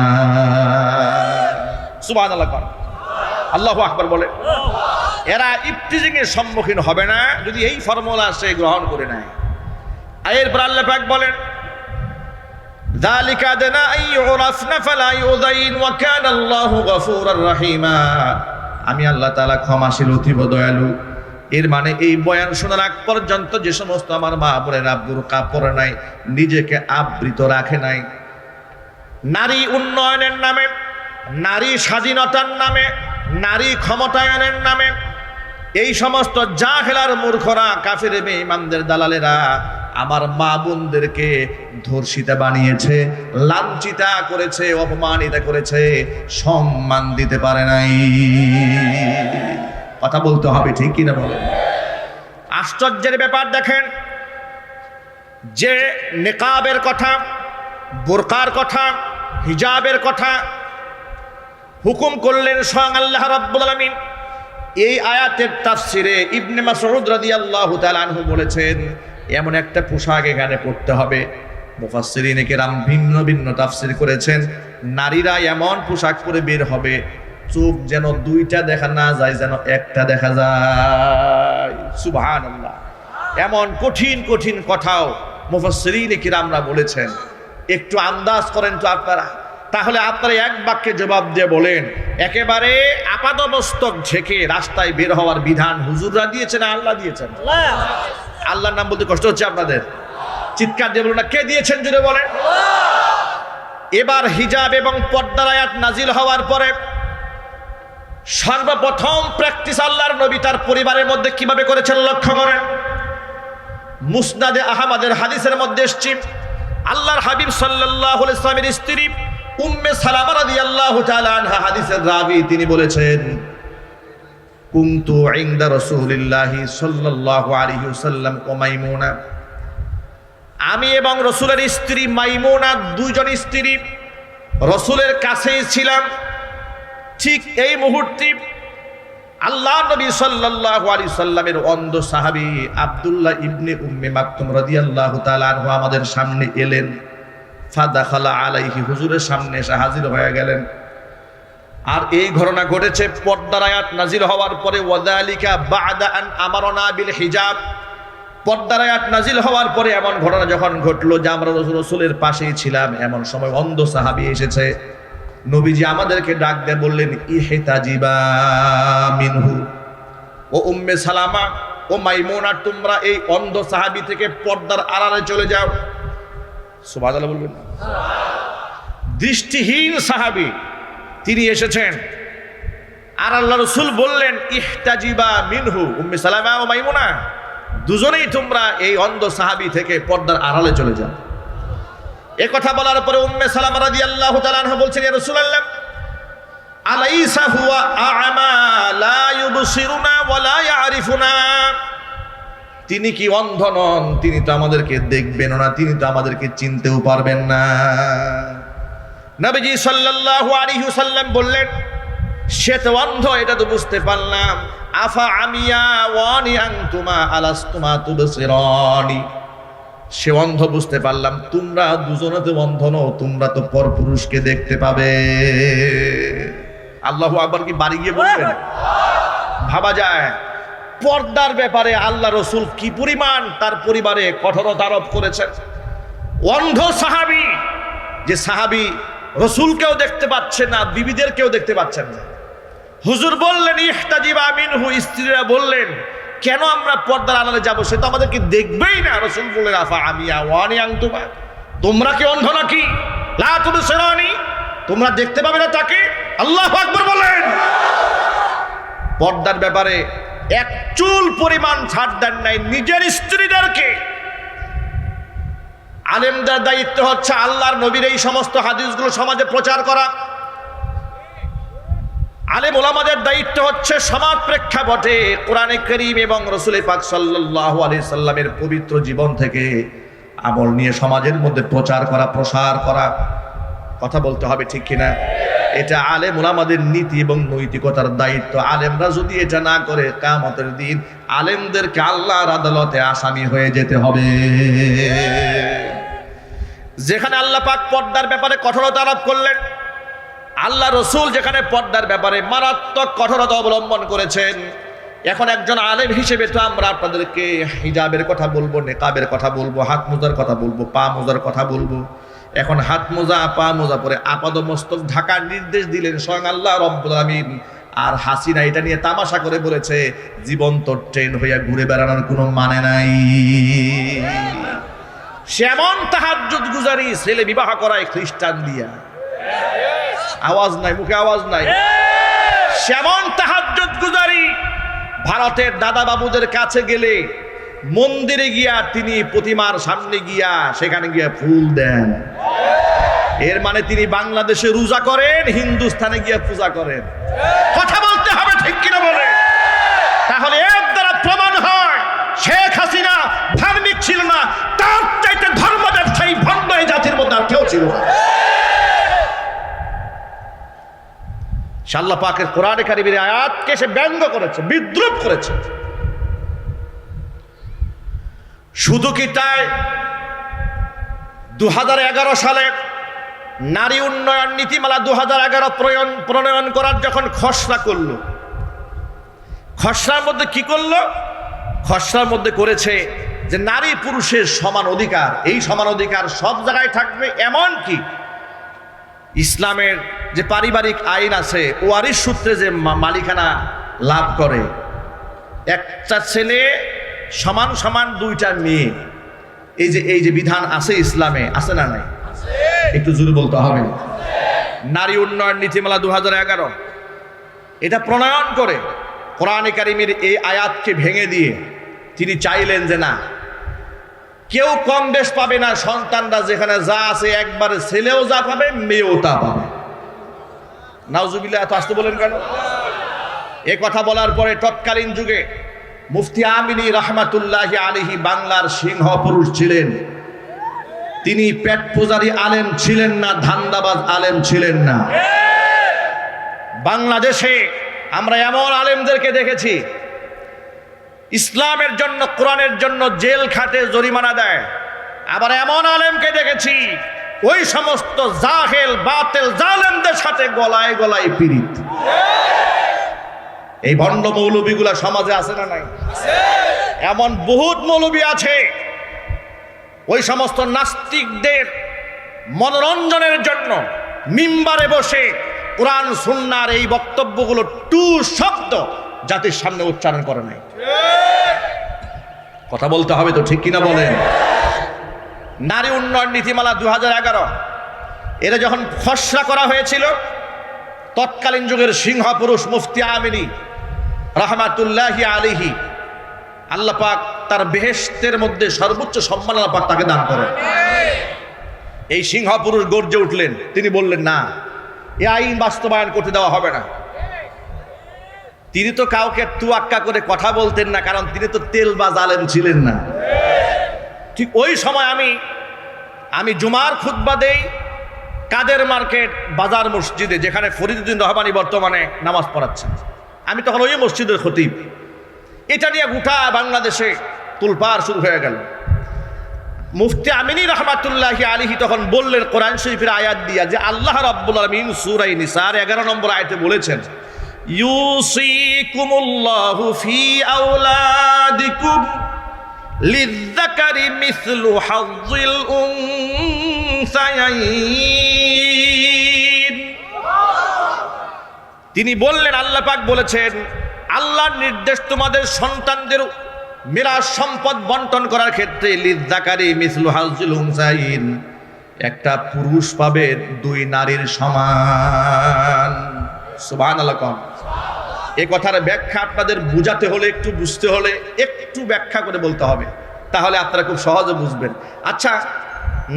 A: সুবহানাল্লাহ, আল্লাহু আকবার বলে। এরা ইফটিজিং এর সম্মুখীন হবে না যদি এই ফর্মুলা সে গ্রহণ করে নেয়। এরপর আল্লাহ পাক বলেন, যালিকা আদনা আন ইউরাফনা ফালা ইউযাইন ওয়া কানা আল্লাহু গফুরার রহিমা, আমি আল্লাহ তাআলা ক্ষমাশীল, অতীব দয়ালু। এর মানে এই বয়ান শোনার আগ পর্যন্ত যে সমস্ত আমার মা বোনেরা বুরকা পরে নাই, নিজেকে আবৃত রাখে নাই, নারী উন্নয়নের নামে, নারী স্বাধীনতার নামে, নারী ক্ষমতায়নের নামে এই সমস্ত জাহেলার মূর্খরা, কাফের বেঈমানদের দালালেরা আমার মা বোনদেরকে ধর্ষিতা বানিয়েছে, লাঞ্ছিতা করেছে, অপমানিত করেছে, সম্মান দিতে পারে নাই। কথা বলতে হবে, ঠিক কিনা বলেন? আশ্চর্যের ব্যাপার দেখেন, যে নিকাবের কথা, বোরকার কথা, হিজাবের কথা হুকুম করলেন স্বয়ং আল্লাহ রাব্বুল আলামিন। এই আয়াতের তাফসিরে ইবনে মাসউদ রাদিয়াল্লাহু তাআলা আনহু বলেছেন, এমন একটা পোশাক এখানে পড়তে হবে। মুফাসসিরিনে কেরাম ভিন্ন ভিন্ন তাফসির করেছেন। নারীরা এমন পোশাক পরে বের হবে, চোখ যেন দুইটা দেখা না যায়, যেন একটা দেখা যায়। সুবহানাল্লাহ। এমন কঠিন কঠিন কথাও মুফাসসিরিনে কেরামরা বলেছেন। একটু আন্দাজ করেন তো আপনারা, তাহলে আপনারা এক বাক্যে জবাব দিয়ে বলেন, একেবারে আপাদমস্তক ঢেকে রাস্তায় বের হওয়ার বিধান হুজুররা দিয়েছেন না আল্লাহ দিয়েছেন? আল্লাহর নাম বলতে কষ্ট হচ্ছে আপনাদের? চিৎকার দিয়ে বলুন না, কে দিয়েছেন জুড়ে বলেন। এবার হিজাব এবং পর্দার আয়াত নাজিল হওয়ার পরে সর্বপ্রথম প্র্যাকটিস আল্লাহর নবী তার পরিবারের মধ্যে কিভাবে করেছেন লক্ষ্য করেন। মুসনাদে আহমদের হাদিসের মধ্যে এসেছে, আল্লাহর হাবিব সাল্লাল্লাহু আলাইহি ওয়াসাল্লামের স্ত্রী উম্মে সালামা রাদিয়াল্লাহু তাআলা আনহা হাদিসের রাবী, তিনি বলেছেন, কুনতু ইনদা রাসূলিল্লাহি সাল্লাল্লাহু আলাইহি ওয়াসাল্লাম ওয়া মাইমুনা, আমি এবং রাসূলের স্ত্রী মাইমুনা, দুইজন স্ত্রী রাসূলের কাছেই ছিলাম। ঠিক এই মুহূর্তে আল্লাহ নবী সাল্লাল্লাহু আলাইহি সাল্লামের অন্ধ সাহাবী আব্দুল্লাহ ইবনে উম্মে মাকতুম রাদিয়াল্লাহু তাআলা আনহু আমাদের সামনে এলেন। ফাদাখালা আলাইহি, হুজুরের সামনে এসে হাজির হয়ে গেলেন। আর এই ঘটনা ঘটেছে পর্দার আয়াত নাজিল হওয়ার পরে। ওয়াযালিকা বা'দা আন আমারনা বিল হিজাব, পর্দার আয়াত নাজিল হওয়ার পরে এমন ঘটনা যখন ঘটলো যে আমরা রাসূলের পাশেই ছিলাম, এমন সময় অন্ধ সাহাবী এসেছে। নবীজি আমাদেরকে ডাক দিয়ে বললেন, ইহতাজিবা মিনহু, ও উম্মে সালামা, ও মাইমুনা, তোমরা এই অন্ধ সাহাবী থেকে পর্দার আড়ালে চলে যাও। সুবহানাল্লাহ বলবেন। দৃষ্টিহীন সাহাবী তিনি এসেছেন, আর আল্লাহ রাসূল বললেন, ইহতাজিবা মিনহু, উম্মে সালামা ও মাইমুনা, দুজনেই তোমরা এই অন্ধ সাহাবী থেকে পর্দার আড়ালে চলে যাও। এই কথা বলার পরে উম্মে সালামা রাদিয়াল্লাহু তাআলা আনহা বলছেন, ইয়া রাসূলুল্লাহ, আলাইসা হুয়া আ'মা লা ইউবসিরুনা ওয়া লা ইয়ারিফুনা, তিনি কি অন্ধ নন? তিনি তো আমাদেরকে দেখবেন না, তিনি তো আমাদেরকে চিনতেও পারবেন না। নবীজি সাল্লাল্লাহু আলাইহি ওয়াসাল্লাম বললেন, সে তো অন্ধ, এটা তো বুঝতে পারলাম। আফা আমিয়া ওয়ানি আনতুমা আলাস্তুমা তুবসিরানি, সে অন্ধ বুঝতে পারলাম, তোমরা দুজনে তো অন্ধ নও, তোমরা তো পরপুরুষকে দেখতে পাবে। আল্লাহু আকবার কি বাড়ি গিয়ে বলবেন? ভাবা যায় পর্দার ব্যাপারে আল্লাহ রাসূল কি পরিমাণ তার পরিবারে কঠোরতা আরোপ করেছেন। অন্ধ সাহাবী, যে সাহাবী রাসূলকেও দেখতে পাচ্ছেন না, বিবিদেরকেও দেখতে পাচ্ছেন না। হুজুর বললেন, ইহতাজিবা মিনহু, স্ত্রীরা বললেন, কেন আমরা পর্দার আড়ালে যাব? সে তো আমাদেরকে দেখবেই না। রাসূল বললেন, আফা আমিয়া ওয়ানি আনতুমা, তোমরা কি অন্ধ নাকি? লা তুবসিরানি, তোমরা দেখতে পাবে না তাকে? আল্লাহু আকবার বলেন। পর্দার ব্যাপারে এক চুল পরিমাণ ছাড় দেন নাই নিজের স্ত্রীদেরকে। আলেমদের দায়িত্ব হচ্ছে আল্লাহর নবীর এই সমস্ত হাদিসগুলো সমাজে প্রচার করা। আলেম ওলামাদের দায়িত্ব হচ্ছে সমাজ প্রেক্ষাপটে কোরআনে কারীম এবং রাসূল পাক সাল্লাল্লাহু আলাইহি সাল্লামের পবিত্র জীবন থেকে আমল নিয়ে সমাজের মধ্যে প্রচার করা, প্রসার করা। কথা বলতে হবে, ঠিক কিনা? এটা আলেম ওলামাদের নীতি এবং নৈতিকতার দায়িত্ব। আলেমরা যদি এটা না করে, কিয়ামতের দিন আলেমদেরকে আল্লাহর আদালতে আসামি হয়ে যেতে হবে। যেখানে আল্লাহ পাক পর্দার ব্যাপারে কঠোরতা আরোপ করলেন, আল্লাহ রাসূল যেখানে পর্দার ব্যাপারে মারাত্মক কঠোরতা অবলম্বন করেছেন, এখন একজন আলেম হিসেবে তো আমরা আপনাদেরকে হিজাবের কথা বলবো, নেকাবের কথা বলবো, হাত মোজার কথা বলবো, পা মোজার কথা বলবো। এখন হাত মোজা, পা মোজা পরে আপাদমস্তক ঢাকার নির্দেশ দিলেন স্বয়ং আল্লাহ রাব্বুল আলামিন। আর হাসিনা এটা নিয়ে তামাশা করে বলেছে, জীবন্ত ট্রেন হইয়া ঘুরে বেড়ানোর কোনো মানে নাই। সেমন তাহাজ্জুদ গুজারি ছেলে বিবাহ করায় খ্রিস্টান দিয়া, আওয়াজ নাই, মুখে আওয়াজ নাই। সেমন তাহাজ্জুদ গুজারি ভারতের দাদা বাবুদের কাছে গেলে মন্দিরে গিয়া তিনি প্রতিমার সামনে গিয়া সেখানে গিয়া ফুল দেন। এর মানে তিনি বাংলাদেশে রোজা করেন, হিন্দুস্তানে গিয়া পূজা করেন। কথা বলতে হবে, ঠিক কিনা বলে? তাহলে এর দ্বারা প্রমাণ হয় শেখ হাসিনা ধার্মিক ছিল না, তার চাইতে ধর্ম ব্যবসায়ী ভণ্ড এই জাতির মধ্যে আর কেউ ছিল না। আল্লাহ পাকের কোরআনে কারীমের আয়াতকে সে ব্যঙ্গ করেছে, বিদ্রূপ করেছে। শুধু কি তাই? 2011 সালে নারী উন্নয়ন নীতিমালা 2011 প্রণয়ন করার যখন খসড়া করলো, খসড়ার মধ্যে কি করলো? খসড়ার মধ্যে করেছে যে নারী পুরুষের সমান অধিকার, এই সমান অধিকার সব জায়গায় থাকবে। এমন কি ইসলামের যে পারিবারিক আইন আছে, ওয়ারিশ সূত্রে যে মালিকানা লাভ করে, একটা ছেলে সমান সমান দুইটা মেয়ে, এই যে বিধান আছে ইসলামে, আছে না নাই? একটু জোরে বলতে হবে। নারী উন্নয়ন নীতিমালা 2011 এটা প্রণয়ন করে কোরআনে কারীমের এই আয়াতকে ভেঙে দিয়ে তিনি চাইলেন যে না, কেউ কম বেশ পাবে না, সন্তানরা যেখানে যা আছে একবারে ছেলেও যা পাবে, মেয়েও তা পাবে। নাউজুবিল্লাহ, এত আসতে বলেন কেন? এ কথা বলার পরে তৎকালীন যুগে মুফতি আমিনী রাহমাতুল্লাহি আলাইহি বাংলার সিংহ পুরুষ ছিলেন। তিনি পেট পূজারী আলেম ছিলেন না, ধান্দাবাজ আলেম ছিলেন না। বাংলাদেশে আমরা এমন আলেমদেরকে দেখেছি ইসলামের জন্য, কোরআনের জন্য জেল খাটে, জরিমানা দেয়। আবার এমন আলেমকে দেখেছি ওই সমস্ত জাহেল বাতেল জালেমদের সাথে গলায় গলায় পীড়িত। এই ভণ্ড মৌলবীগুলা সমাজে আছে না নাই? এমন বহুত মৌলবী আছে ওই সমস্ত নাস্তিকদের মনোরঞ্জনের জন্য মিম্বারে বসে কোরআন সুন্নাহর এই বক্তব্যগুলো টু শব্দ জাতির সামনে উচ্চারণ করে নাই। কথা বলতে হবে তো, ঠিক কিনা বলেন? নারী উন্নয়ন নীতিমালা 2011 এরা যখন খসড়া করা হয়েছিল, তৎকালীন যুগের সিংহ পুরুষ মুফতি আমিনী রাহমাতুল্লাহি আলাইহি, আল্লাহ পাক তার বেহেশতের মধ্যে সর্বোচ্চ সম্মান আল্লাহ পাক তাকে দান করেন। এই সিংহ পুরুষ গর্জে উঠলেন, তিনি বললেন না, এই আইন বাস্তবায়ন করতে দেওয়া হবে না। তিনি তো কাউকে তুয়াক্কা করে কথা বলতেন না, কারণ তিনি তো তেলবাজ আলেম ছিলেন না। ঠিক ওই সময় আমি জুমার খুতবা দেই কাদের মার্কেট বাজার মসজিদে, যেখানে ফরিদউদ্দিন রহমানী বর্তমানে নামাজ পড়াচ্ছেন। আমি তখন ওই মসজিদের খতিব। এটা নিয়ে গোটা বাংলাদেশে তুলপাড় শুরু হয়ে গেল। মুফতি আমিনী রাহমাতুল্লাহি আলাইহি তখন বললেন কোরআন শরীফের আয়াত দিয়া, যে আল্লাহ রাব্বুল আলামিন সূরা নিসার 11 নম্বর আয়াতে বলেছেন, ইউসিকুমুল্লাহু ফি আওলাদিকুম লিযযাকারি মিসলু হাযযিল উনসায়াইন। তিনি বললেন, আল্লাহ পাক বলেছেন, আল্লাহর নির্দেশ তোমাদের সন্তানদের মিরাস সম্পদ বন্টন করার ক্ষেত্রে লিযযাকারি মিসলু হাযযিল উনসায়াইন, একটা পুরুষ পাবে দুই নারীর সমান। সুবহানাল্লাহ। এই কথার ব্যাখ্যা আপনাদের বুঝাতে হলে, একটু বুঝতে হলে একটু ব্যাখ্যা করে বলতে হবে, তাহলে আপনারা খুব সহজে বুঝবেন। আচ্ছা,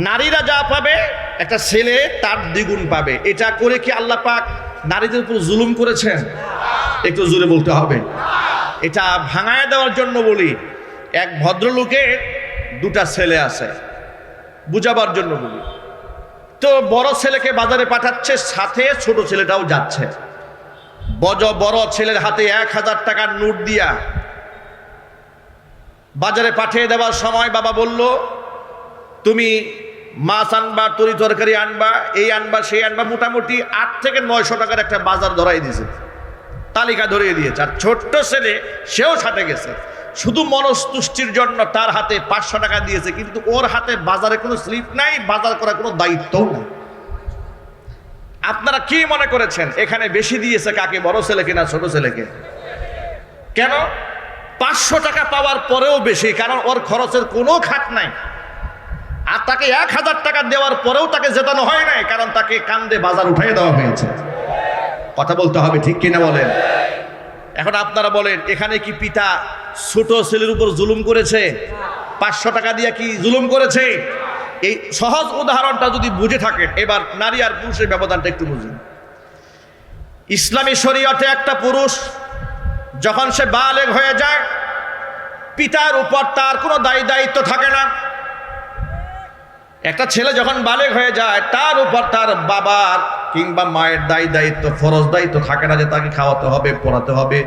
A: নারীরা যা পাবে একটা ছেলে তার দ্বিগুণ পাবে, এটা করে কি আল্লাহ পাক নারীদের উপর জুলুম করেছেন? একটু জোরে বলতে হবে। এটা ভাঙায় দেওয়ার জন্য বলি, এক ভদ্রলোকের দুটা ছেলে আছে, বুঝাবার জন্য বলি। তো বড় ছেলেকে বাজারে পাঠাচ্ছে, সাথে ছোট ছেলেটাও যাচ্ছে। বড় ছেলের হাতে 1000 টাকার নোট দিয়া বাজারে পাঠিয়ে দেওয়ার সময় বাবা বলল, তুমি মাছ আনবা, তরি তরকারি আনবা, এই আনবা, সেই আনবা, মোটামুটি 8 থেকে 900 টাকার একটা বাজার ধরাই দিয়েছে, তালিকা ধরিয়ে দিয়েছে। আর ছোট্ট ছেলে সেও সাথে গেছে, শুধু মনস্তুষ্টির জন্য তার হাতে 500 টাকা দিয়েছে, কিন্তু ওর হাতে বাজারে কোনো স্লিপ নাই, বাজার করার কোনো দায়িত্বও নাই। আপনারা কি মনে করেছেন এখানে বেশি দিয়েছে কাকে, বড় ছেলেকে না ছোট ছেলেকে? কেন? 500 টাকা পাওয়ার পরেও বেশি, কারণ ওর খরচের কোনো খাত নাই। আর তাকে 1000 টাকা দেওয়ার পরেও তাকে জেতানো হয় নাই, কারণ তাকে কান্দে বাজার উঠাই দেওয়া হয়েছে। কথা বলতে হবে, ঠিক কিনা বলেন? এখন আপনারা বলেন, এখানে কি পিতা ছোট ছেলের উপর জুলুম করেছে? 500 টাকা দিয়ে কি জুলুম করেছে? এই সহজ উদাহরণটা যদি বুঝে থাকেন, এবার নারী আর পুরুষের ব্যবধানটা একটু বুঝুন। ইসলামী শরীয়তে একটা পুরুষ যখন সে বালেগ হয়ে যায়, পিতার উপর তার কোনো দায়িত্ব থাকে না। একটা ছেলে যখন বালেগ হয়ে যায়, তার উপর তার বাবার কিংবা মায়ের দায়িত্ব, ফরজ দায়িত্ব থাকে না, যে তাকে খাওয়াতে হবে, পড়াতে হবে,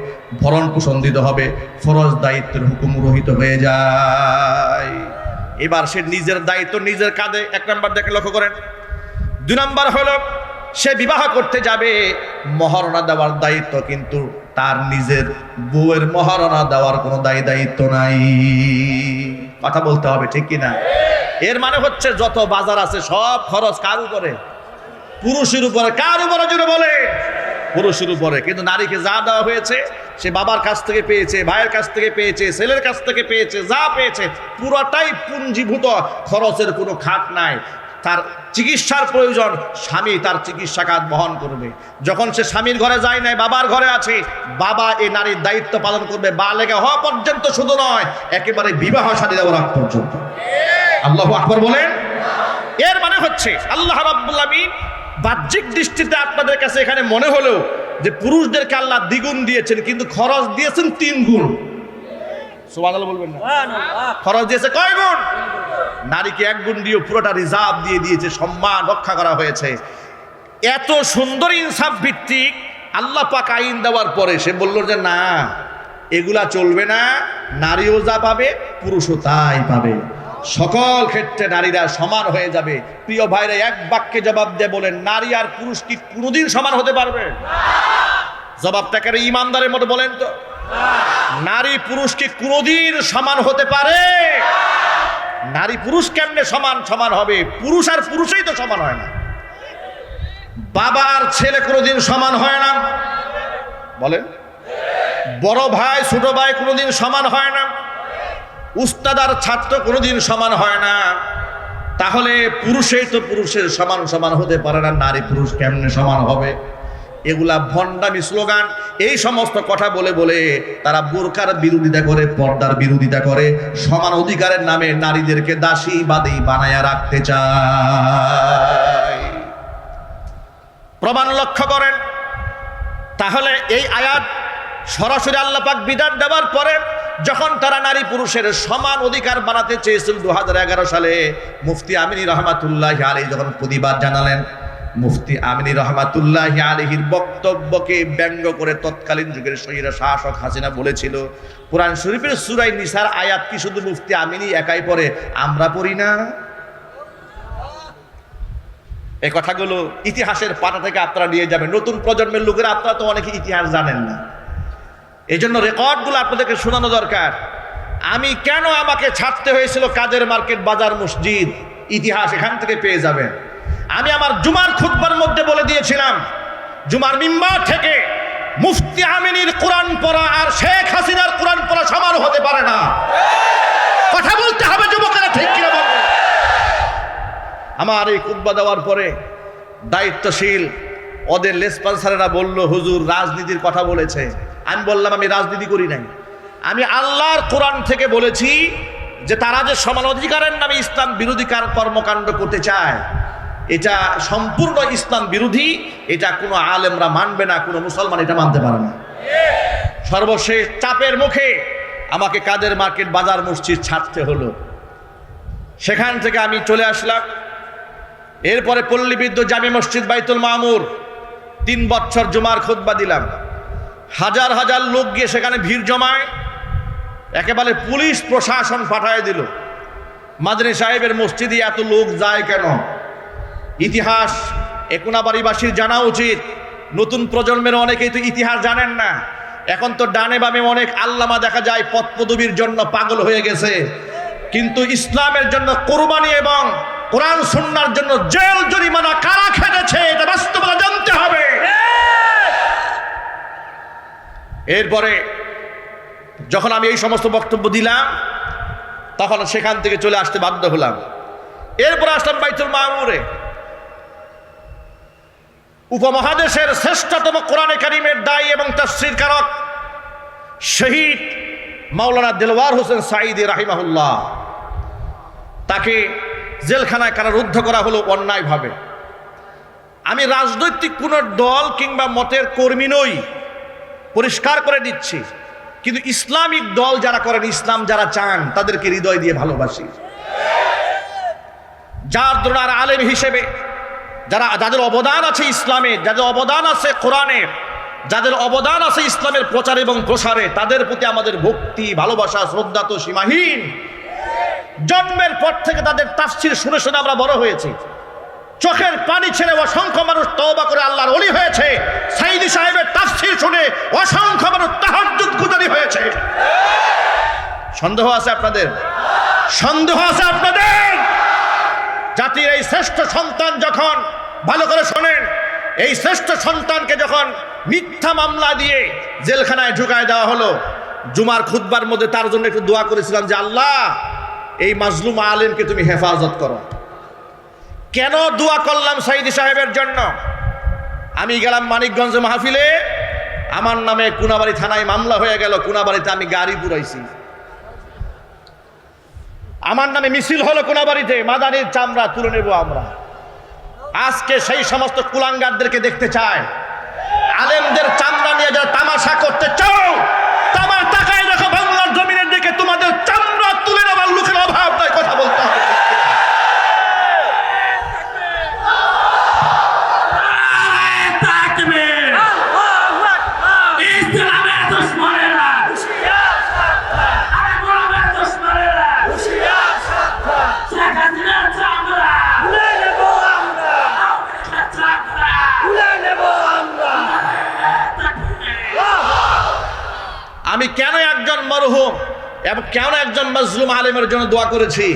A: ভরণ পোষণ দিতে হবে। ফরজ দায়িত্বের হুকুম রহিত হয়ে যায়। এবার সে নিজের দায়িত্ব নিজের কাঁধে, 1 নম্বর দেখে লক্ষ্য করেন। 2 নম্বর হলো সে বিবাহ করতে যাবে, মহারণা দেওয়ার দায়িত্ব, কিন্তু তার নিজের বউয়ের মহারণা দেওয়ার কোনো দায়িত্ব নাই। কথা বলতে হবে, ঠিক কিনা? এর মানে হচ্ছে যত বাজার আছে সব খরচ কার উপরে? পুরুষের উপরে। কার উপরে জুড়ে বলে? পুরুষের উপরে। কিন্তু নারীকে যা দেওয়া হয়েছে, সে বাবার কাছ থেকে পেয়েছে, ভাইয়ের কাছ থেকে পেয়েছে, ছেলের কাছ থেকে পেয়েছে, যা পেয়েছে পুরোটাই পুঞ্জীভূত, খরচের কোনো খাত নাই। তার চিকিৎসার প্রয়োজন, স্বামী তার চিকিৎসা খাত বহন করবে। যখন সে স্বামীর ঘরে যায় নাই, বাবার ঘরে আছে, বাবা এই নারীর দায়িত্ব পালন করবে, বালেগা হওয়া পর্যন্ত। শুধু নয়, একেবারে বিবাহ শাদী দেওয়ার আগ পর্যন্ত। আল্লাহু আকবার বলেন। এর মানে হচ্ছে আল্লাহ রাব্বুল আমিন বাহ্যিক দৃষ্টিতে আপনাদের কাছে এখানে মনে হলো যে পুরুষদেরকে আল্লাহ দ্বিগুণ দিয়েছেন, কিন্তু খরচ দিয়েছেন 3 গুণ। সুবহানাল্লাহ বলবেন না? খরচ দিয়েছে কয় গুণ? নারীকে 1 গুণ দিয়ে পুরোটা রিজার্ভ দিয়ে দিয়েছে, সম্মান রক্ষা করা হয়েছে। এত সুন্দর ইনসাফ ভিত্তিক আল্লাহ পাক আইন দেওয়ার পরে সে বলল যে না, এগুলা চলবে না, নারীও যা পাবে পুরুষও তাই পাবে, সকল ক্ষেত্রে নারীরা সমান হয়ে যাবে। প্রিয় ভাইরা, এক বাক্যে জবাব দিয়ে বলেন, নারী আর পুরুষ কি কোনোদিন সমান হতে পারবে? জবাবটাকে ইমানদারের মতো বলেন তো। নারী পুরুষ কি কোনোদিন সমান হতে পারে? নারী পুরুষ কেমনে সমান সমান হবে? পুরুষ আর পুরুষই তো সমান হয় না। বাবা আর ছেলে কোনোদিন সমান হয় না, বলেন। বড় ভাই ছোট ভাই কোনোদিন সমান হয় না। উস্তাদ আর ছাত্র কোনোদিন সমান হয় না। তাহলে পুরুষই তো পুরুষের সমান সমান হতে পারে না, নারী পুরুষ কেমনে সমান হবে? এগুলা ভণ্ডামি স্লোগান। এই সমস্ত কথা বলে বলে তারা বোরকার বিরোধিতা করে, পর্দার বিরোধিতা করে, সমান অধিকারের নামে নারীদেরকে দাসী বাদী বানায়া রাখতে চায়। প্রমাণ লক্ষ্য করেন। তাহলে এই আয়াত সরাসরি আল্লাহ পাক বিধান দেওয়ার পরে যখন তারা নারী পুরুষের সমান অধিকার বানাতে চেয়েছিল 2011 সালে, মুফতি আমিনী রহমাতুল্লাহি আলাইহি যখন প্রতিবাদ জানালেন, মুফতি আমিনী রহমাতুল্লাহি আলাইহির বক্তব্যকে ব্যঙ্গ করে তৎকালীন যুগের স্বৈরা শাসক হাসিনা বলেছিল, কোরআন শরীফের সূরা নিসার আয়াত কি শুধু মুফতি আমিনী একাই পড়ে, আমরা পড়ি না? এই কথাগুলো ইতিহাসের পাতা থেকে আপনারা নিয়ে যাবেন। নতুন প্রজন্মের লোকেরা, আপনারা তো অনেকে ইতিহাস জানেন না, এই জন্য রেকর্ডগুলো আপনাদেরকে শোনানো দরকার। আমি কেন আমাকে ছাড়তে হয়েছিল কাদের মার্কেট, বাজার, মসজিদ, ইতিহাস এখান থেকে পেয়ে যাবেন। আমি আমার জুমার খুতবার মধ্যে বলে দিয়েছিলাম, জুমার মিম্বার থেকে মুফতি আমিনীর কোরআন পড়া আর শেখ হাসিনার কোরআন পড়া সমান হতে পারে না। কথা বলতে হবে যুবকেরা, ঠিক কিনা বলবেন? আমার এই খুতবা দেওয়ার পরে দায়িত্বশীল ওদের লেসপন্সারেরা বলল, হুজুর রাজনীতির কথা বলেছে। আমি বললাম, আমি রাজনীতি করি নাই, আমি আল্লাহর কোরআন থেকে বলেছি যে তারা যে সমান অধিকারের নামে ইসলাম বিরোধী কর্মকাণ্ড করতে চায়, এটা সম্পূর্ণ ইসলাম বিরোধী। এটা কোনো আলেমরা মানবে না, কোনো মুসলমান এটা মানতে পারে না। সর্বশেষ চাপের মুখে আমাকে কাদের মার্কেট, বাজার, মসজিদ ছাড়তে হলো। সেখান থেকে আমি চলে আসলাম। এরপরে পল্লীবিদ্য জামে মসজিদ বাইতুল মামুর 3 বছর জুমার খুতবা দিলাম। হাজার হাজার লোক গিয়ে সেখানে ভিড় জমায়, একেবারে পুলিশ প্রশাসন পাঠায় দিল। মাদানী সাহেবের মসজিদে এত লোক যায় কেন? ইতিহাস কোনাবাড়িবাসীর জানা উচিত। নতুন প্রজন্মের অনেকেই তো ইতিহাস জানেন না। এখন তো ডানে বামে অনেক আল্লামা দেখা যায় পদ পদবীর জন্য পাগল হয়ে গেছে, কিন্তু ইসলামের জন্য কোরবানি এবং কোরআন সুন্নাহর জন্য জেল জরিমানা কারা খেটেছে এটা বাস্তবতা জানতে হবে। এরপরে যখন আমি এই সমস্ত বক্তব্য দিলাম, তখন সেখান থেকে চলে আসতে বাধ্য হলাম। এরপরে আসলাম বাইতুল মামুরে। উপমহাদেশের শ্রেষ্ঠতম কোরআনে কারীমের দায়ী এবং তাফসীর কারক শহীদ মাওলানা দেলওয়ার হোসেন সাঈদী রাহিমাহুল্লাহ, তাকে জেলখানায় কারারুদ্ধ করা হলো অন্যায়ভাবে। আমি রাজনৈতিক কোন দল কিংবা মতের কর্মী নই, পরিষ্কার করে দিচ্ছি, কিন্তু ইসলামিক দল যারা করেন, ইসলাম যারা চান, তাদেরকে হৃদয় দিয়ে ভালোবাসি। যার দ্বারা আলেম হিসেবে যাদের অবদান আছে ইসলামে, যাদের অবদান আছে কোরআনে, যাদের অবদান আছে ইসলামের প্রচার এবং প্রসারে, তাদের প্রতি আমাদের ভক্তি, ভালোবাসা, শ্রদ্ধা তো সীমাহীন। জন্মের পর থেকে তাদের তাফসীর শুনে শুনে আমরা বড় হয়েছি। চোখের পানি ছেড়ে অসংখ্য মানুষ তওবা করে আল্লাহর ওলি হয়েছে। সাঈদী সাহেবের তাফসীর শুনে অসংখ্য মানুষ তাহাজ্জুদ গুজারি হয়েছে। সন্দেহ আছে আপনাদের? সন্দেহ আছে আপনাদের? জাতির এই শ্রেষ্ঠ সন্তান যখন, ভালো করে শোনেন, এই শ্রেষ্ঠ সন্তানকে যখন মিথ্যা মামলা দিয়ে জেলখানায় ঢুকায় দেওয়া হলো, জুমার খুতবার মধ্যে তার জন্য একটু দোয়া করেছিলাম যে আল্লাহ এই মাজলুম আলেমকে তুমি হেফাজত করো। কেন দোয়া করলাম সাঈদী সাহেবের জন্য? আমি গেলাম মানিকগঞ্জ মাহফিলে, আমার নামে কোনাবাড়ি থানায় মামলা হয়ে গেল। কোনাবাড়িতে আমি গাড়ি পুরাইছি, আমার নামে মিছিল হলো কোনাবাড়িতে, মাদানির চামড়া তুলে নেব আমরা। আজকে সেই সমস্ত কুলাঙ্গারদেরকে দেখতে চায়। আলেমদের চামড়া নিয়ে যারা তামাশা করতে চাও, তামার তাকায় দেখো বাংলার জমিনের দিকে, তোমাদের চামড়া তুলে নেবার লোকের অভাব নাই, কথা বলতে হবে। আমি কেন একজন মরহুম এবং কেন একজন মাজলুম আলেমের জন্য দোয়া করেছি,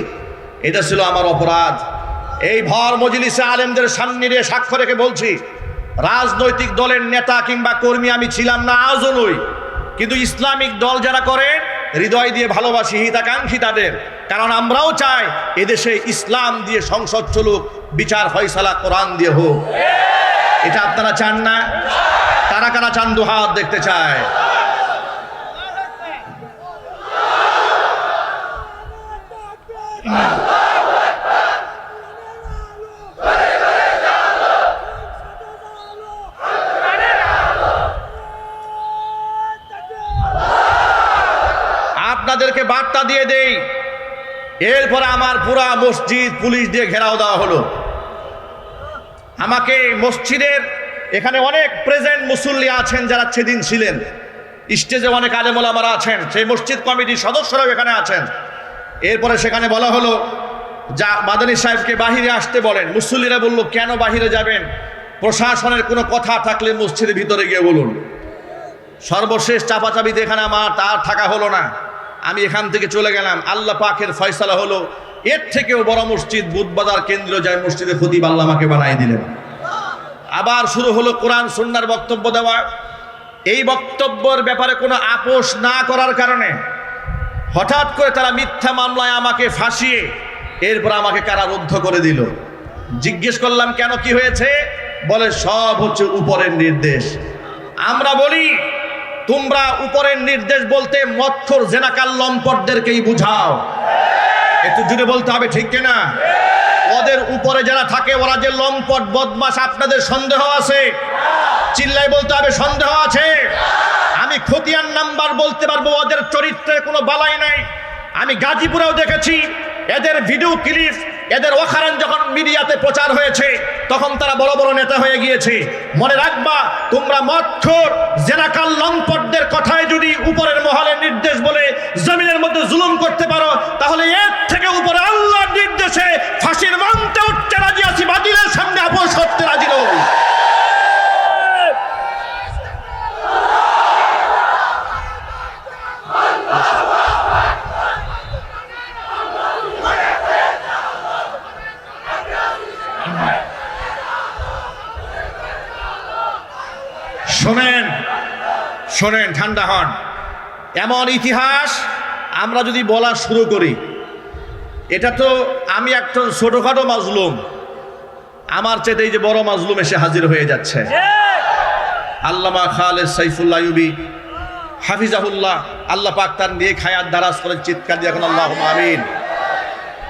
A: এটা ছিল আমার অপরাধ। এই ভর মজলিসে আলেমদের সামনে দিয়ে সাক্ষ্য রেখে বলছি, রাজনৈতিক দলের নেতা কিংবা কর্মী আমি ছিলাম না, আজও নই, কিন্তু ইসলামিক দল যারা করে হৃদয় দিয়ে ভালোবাসি, হিতাকাঙ্ক্ষী তাদের। কারণ আমরাও চাই এদেশে ইসলাম দিয়ে সংসদ চলুক, বিচার ফয়সালা কোরআন দিয়ে হোক। এটা আপনারা চান না? কারা কারা চান? দুহাত দেখতে চায়। আপনাদেরকে বার্তা দিয়ে দেই, এরপরে আমার পুরা মসজিদ পুলিশ দিয়ে ঘেরাও দেওয়া হলো। আমাকে মসজিদের এখানে অনেক প্রেজেন্ট মুসল্লি আছেন যারা সেদিন ছিলেন, স্টেজে অনেক আলেম ওলামারা আছেন, সেই মসজিদ কমিটির সদস্যরাও এখানে আছেন। এরপরে সেখানে বলা হলো যা মাদানী সাহেবকে বাহিরে আসতে বলেন। মুসল্লিরা বলল, কেন বাহিরে যাবেন? প্রশাসনের কোনো কথা থাকলে মসজিদের ভিতরে গিয়ে বলুন। সর্বশেষ চাপাচাপিতে এখানে আমার তার থাকা হলো না, আমি এখান থেকে চলে গেলাম। আল্লাহ পাকের ফয়সালা হলো, এর থেকেও বড় মসজিদ বুধবাজার কেন্দ্রীয় যায় মসজিদে খতিব আল্লাহ আমাকে বানাই দিলেন। আবার শুরু হলো কোরআন সুন্নাহর বক্তব্য দেওয়া। এই বক্তব্যের ব্যাপারে কোনো আপোষ না করার কারণে হঠাৎ করে তারা মিথ্যা মামলায় আমাকে ফাঁসিয়ে এরপর আমাকে কারারুদ্ধ করে দিল। জিজ্ঞেস করলাম কেন, কি হয়েছে? বলে সব হচ্ছে উপরের নির্দেশ। আমরা বলি, তোমরা উপরের নির্দেশ বলতে মৎখর জেনাকাল লম্পটদেরকেই বুঝাও। একটু জুড়ে বলতে হবে, ঠিক কিনা? ওদের উপরে যারা থাকে ওরা যে লম্পট বদমাশ, আপনাদের সন্দেহ আছে? চিল্লাই বলতে হবে, সন্দেহ আছে? আমি খতিয়ান নাম্বার বলতে পারবো, ওদের চরিত্রে কোনো বালাই নাই। আমি গাজীপুরেও দেখেছি এদের ভিডিও ক্লিপ, এদের ওখারান যখন মিডিয়াতে প্রচার হয়েছে তখন তারা বড় বড় নেতা হয়ে গিয়েছে। মনে রাখবা, তোমরা মৎখর জেনাকাল লম্পটদের কথায় যদি উপরের মহলের নির্দেশ বলে জমিনের মধ্যে জুলুম করতে পারো, তাহলে এর থেকে উপরে আল্লাহর নির্দেশে ফাঁসির মঞ্চে উঠতে রাজি আছি, বাতিলের সামনে আপোষ করতে রাজি নই। শোনেন শোনেন, ঠান্ডা হন। এমন ইতিহাস আমরা যদি বলা শুরু করি, এটা তো আমি একটা ছোটখাটো মাজলুম, আমার চেয়ে এই যে বড় মাজলুম এসে হাজির হয়ে যাচ্ছে। আল্লামা খালেদ সাইফুল্লাহ আইয়ুবী হাফিজাহুল্লাহ, আল্লাহ পাক তার নেক হায়াত দারাজ করেন, চিৎকার দিয়ে এখন আল্লাহুম্মা আমিন।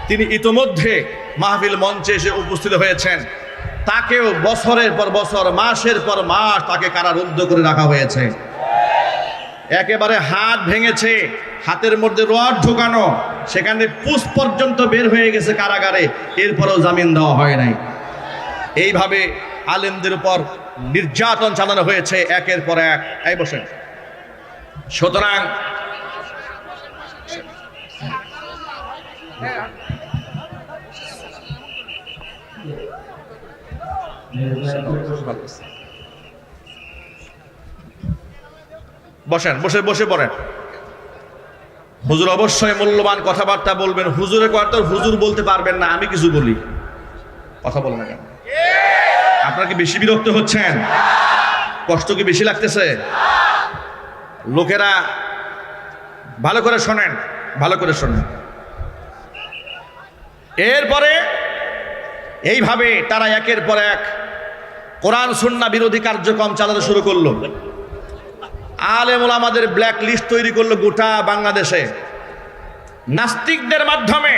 A: তিনি ইতোমধ্যে মাহফিল মঞ্চে এসে উপস্থিত হয়েছেন। তাকেও বছরের পর বছর, মাসের পর মাস তাকে কারারুদ্ধ করে রাখা হয়েছে। একেবারে হাত ভেঙেছে, হাতের মধ্যে রড ঢোকানো, সেখানে পুষ পর্যন্ত বের হয়ে গেছে কারাগারে, এরপরেও জামিন দেওয়া হয় নাই। এইভাবে আলেমদের উপর নির্যাতন চালানো হয়েছে একের পর এক। এই বসেন। সুতরাং বসেন, বসে বসে পড়েন। হুজুর অবশ্যই মূল্যবান কথাবার্তা বলবেন। হুজুরের কথা হুজুর বলতে পারবেন না, আমি কিছু বলি, কথা বলেন না কেন? আপনারা কি বেশি বিরক্ত হচ্ছেন? কষ্ট কি বেশি লাগতেছে? লোকেরা ভালো করে শোনেন, ভালো করে শোনেন। এরপরে এইভাবে তারা একের পর এক কোরআন সুন্নাহ বিরোধী কার্যক্রম চালাতে শুরু করলো। আলেম ওলামাদের ব্ল্যাক লিস্ট তৈরি করলো গোটা বাংলাদেশে। নাস্তিকদের মাধ্যমে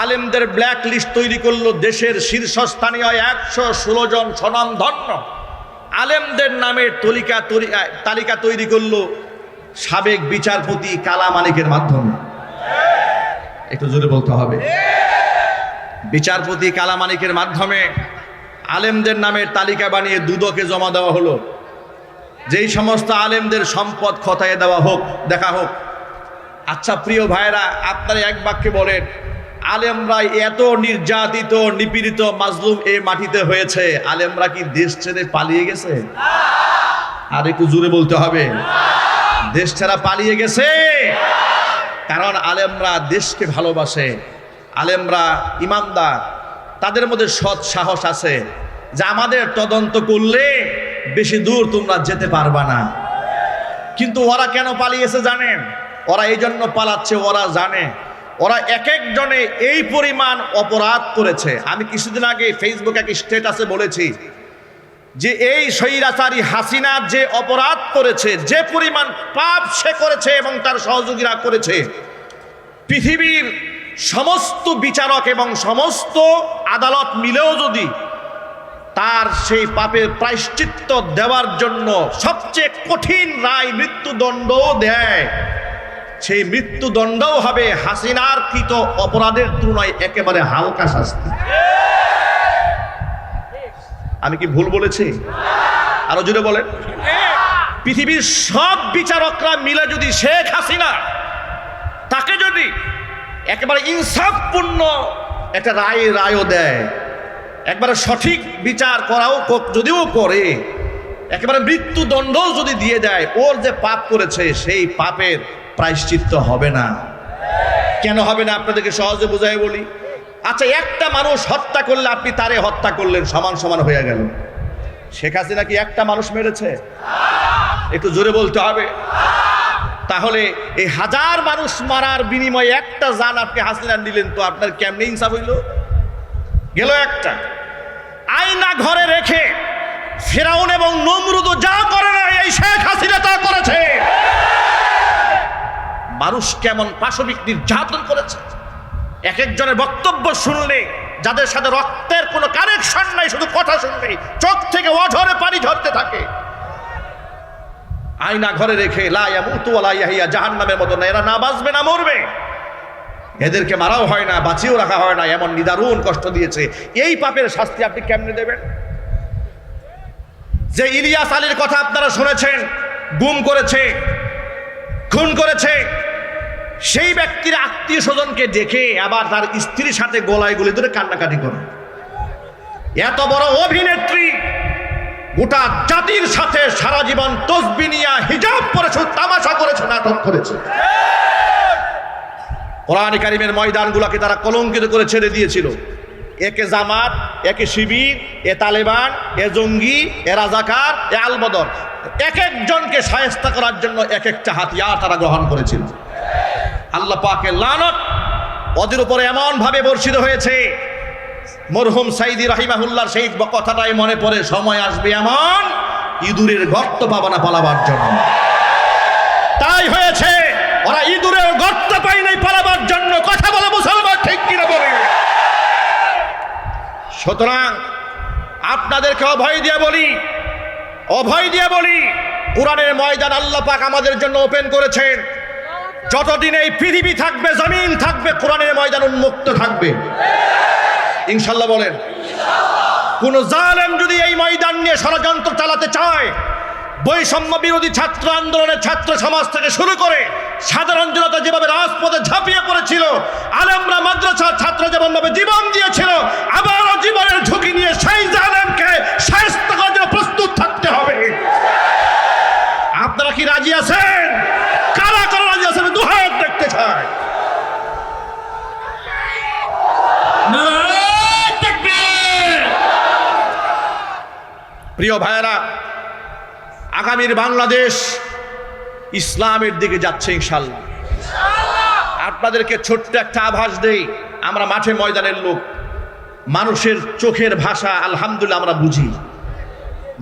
A: আলেমদের ব্ল্যাক লিস্ট তৈরি করলো। দেশের শীর্ষস্থানীয় 116 জন স্বনামধন্য আলেমদের নামে তালিকা তৈরি করলো সাবেক বিচারপতি কালা মানিকের মাধ্যমে। একটু জোরে বলতে হবে। বিচারপতি কালা মানিকের মাধ্যমে আলেমদের নামের তালিকা বানিয়ে দুদকে জমা দেওয়া হলো। যেই সমস্ত আলেমদের সম্পদ খতায়ে দেওয়া হোক, দেখা হোক। আচ্ছা প্রিয় ভাইরা, আপনারা এক বাক্যে বলেন, আলেমরা এত নির্যাতিত, নিপীড়িত, মাজলুম এই মাটিতে হয়েছে, আলেমরা কি দেশ ছেড়ে পালিয়ে গেছে? আর একটু জোরে বলতে হবে। দেশ ছাড়া পালিয়ে গেছে। কারণ আলেমরা দেশকে ভালোবাসে, আলেমরা ইমানদার, তাদের মধ্যে সৎ সাহস আছে যে আমাদের তদন্ত করলে বেশি দূর তোমরা যেতে পারবা না। কিন্তু ওরা কেন পালিয়েছে জানেন? ওরা এই জন্য পালাচ্ছে, ওরা জানে ওরা এক একজনে এই পরিমাণ অপরাধ করেছে। আমি কিছুদিন আগে ফেসবুকে এক স্ট্যাটাসে বলেছি যে এই স্বৈরাচারী হাসিনা যে অপরাধ করেছে, যে পরিমাণ পাপ সে করেছে এবং তার সহযোগীরা করেছে, পৃথিবীর সমস্ত বিচারক এবং সমস্ত আদালত মিলেও যদি তার সেই পাপের প্রায়শ্চিত্ত দেওয়ার জন্য সবচেয়ে কঠিন রায় মৃত্যুদণ্ডও দেয়, সেই মৃত্যুদণ্ডও হবে হাসিনার কৃত অপরাধের তুলনায় একেবারে হালকা শাস্তি। আমি কি ভুল বলেছি? আরো জোরে বলেন। পৃথিবীর সব বিচারকরা মিলে যদি শেখ হাসিনা তাকে যদি একেবারে ইনসাফপূর্ণ একটা রায়ও দেয়, একবারে সঠিক বিচার করাও যদিও করে, একেবারে মৃত্যুদণ্ডও যদি দিয়ে দেয়, ওর যে পাপ করেছে সেই পাপের প্রায়শ্চিত্ত হবে না। কেন হবে না আপনাদেরকে সহজে বুঝাই বলি। আচ্ছা, একটা মানুষ হত্যা করলে আপনি তারে হত্যা করলেন, সমান সমান হয়ে গেল। শেখ হাসিনা কি একটা মানুষ মেরেছে? একটু জোরে বলতে হবে। তাহলে এই হাজার মানুষ মারার বিনিময়ে একটা জান আপনি হাসিনা নিলেন, তো আপনার কেমনে ইনসাফ হইল? গেল একটা। আয়না ঘরে রেখে ফেরাউন এবং নমরুদ যা করে না, এই শেখ হাসিনা তা করেছে। মানুষ কেমন পাশবিক নির্যাতন করেছে। এক একজনের বক্তব্য শুনলে, যাদের সাথে রক্তের কোনো কানেকশন নাই, শুধু কথা শুনলে চোখ থেকে অঝরে পানি ঝরতে থাকে। আয়না ঘরে রেখে লা ইয়ামুতু ওয়া লা ইয়াহইয়া, জাহান্নামের মতো না, এরা না বাঁচবে না মরবে। এদেরকে মারাও হয় না, বাঁচিয়েও রাখা হয় না, এমন নিদারুণ কষ্ট দিয়েছে। এই পাপের শাস্তি আপনি কেমনে দেবেন? যে ইলিয়াস আলীর কথা আপনারা শুনেছেন, গুম করেছে, খুন করেছে, সেই ব্যক্তির আত্মীয় স্বজনকে দেখে আবার তার স্ত্রীর সাথে গলায় গলি ধরে কান্নাকাটি করে। এত বড় অভিনেত্রী গোটা জাতির সাথে সারা জীবন তসবিহ নিয়ে হিজাব পরেছে, তামাশা করেছে, নাটক করেছে। কোরআন কারীমের ময়দানগুলোকে তারা কলঙ্কিত করে ছেড়ে দিয়েছিল। একে জামাত, একে শিবির, এ তালেবান, এ জঙ্গি, এ রাজাকার, এ আলবদর, এক একজনকে শায়েস্তা করার জন্য এক একটা হাতিয়ার তারা গ্রহণ করেছিল। আল্লাহ পাকের লানত ওদের উপরে এমন ভাবে বর্ষিত হয়েছে, মরহুম সাইদি রাহিমাহুল্লাহর সেই কথাটাই মনে পড়ে, সময় আসবে এমন ইঁদুরের গর্ত পাবে না পালাবার জন্য। তাই হয়েছে, ওরা ইঁদুরের গর্ত পায় নাই পালাবার জন্য। কথা বলে মুসলমান, ঠিক কিনা বলে? সুতরাং আপনাদেরকে অভয় দিয়ে বলি, কোরআনের ময়দান আল্লাহ পাক আমাদের জন্য ওপেন করেছেন। যতদিন এই পৃথিবী থাকবে, জমিন থাকবে, কোরআনের ময়দান উন্মুক্ত থাকবে, ইনশাল্লাহ বলেন। কোন জালেম যদি এই ময়দান নিয়ে ষড়যন্ত্র চালাতে চায়, বৈষম্য বিরোধী ছাত্র আন্দোলনের ছাত্র সমাজ থেকে শুরু করে সাধারণ জনতা যেভাবে রাজপথে ঝাঁপিয়ে পড়েছিল, আলেমরা মাদ্রাসার ছাত্র যেমনভাবে জীবন দিয়েছিল, আবারও জীবনের ঝুঁকি নিয়ে সেই জালেমকে শায়েস্ত করার জন্য প্রস্তুত থাকতে হবে। আপনারা কি রাজি আছেন? কারা কারা রাজি আছেন? দু হাত দেখতে চাই। প্রিয় ভাইয়েরা, আগামীর বাংলাদেশ ইসলামের দিকে যাচ্ছে ইনশাল্লাহ। আপনাদেরকে ছোট্ট একটা আভাস দেই, আমরা মাঠে ময়দানের লোক, মানুষের চোখের ভাষা আলহামদুলিল্লাহ আমরা বুঝি।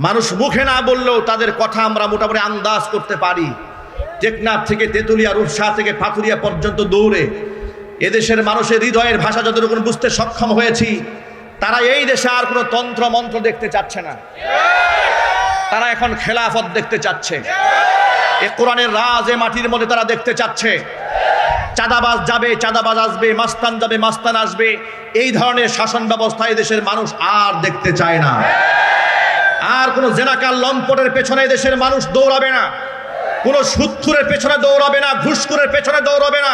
A: মানুষ মুখে না বললেও তাদের কথা আমরা মোটামুটি আন্দাজ করতে পারি। টেকনাফ থেকে তেতুলিয়া, রূপসা থেকে পাথুরিয়া পর্যন্ত দৌড়ে এদেশের মানুষের হৃদয়ের ভাষা যতটুকু বুঝতে সক্ষম হয়েছি, তারা এই দেশে আর কোনো তন্ত্র মন্ত্র দেখতে চাচ্ছে না। তারা এখন খেলাফত দেখতে চাচ্ছে। এ কোরআনের রাজ এ মাটির মধ্যে তারা দেখতে চাচ্ছে। চাঁদাবাজ যাবে, চাঁদাবাজ আসবে, মাস্তান যাবে, মাস্তান আসবে। এই ধরনের শাসন ব্যবস্থা এই দেশের মানুষ আর দেখতে চায় না। আর কোনো জেনাকার লম্পটের পেছনে দেশের মানুষ দৌড়াবে না, কোনো সুদখোরের পেছনে দৌড়াবে না, ঘুষখোরের পেছনে দৌড়াবে না।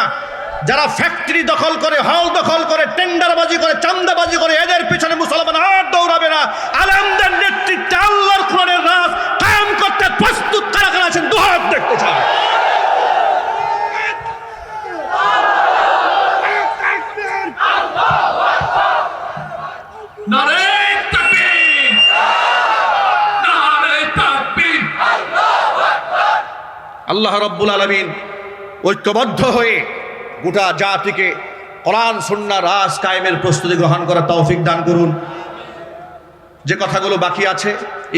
A: যারা ফ্যাক্টরি দখল করে, হল দখল করে, টেন্ডারবাজি করে, চাঁদাবাজি করে, এদের পেছনে মুসলমান আর দৌড়াবে না। আলেমদের নেতৃত্বে আল্লাহর কোরআনের রাজ কায়েম করতে প্রস্তুত কারা কারা আছেন? দু হাত দেখতে চায়। আল্লাহ রাব্বুল আলামিন ঐক্যবদ্ধ হয়ে গোটা জাতিকে কোরআন সুন্নাহ রাজ কায়েমের প্রস্তুতি গ্রহণ করার তৌফিক দান করুন। যে কথাগুলো বাকি আছে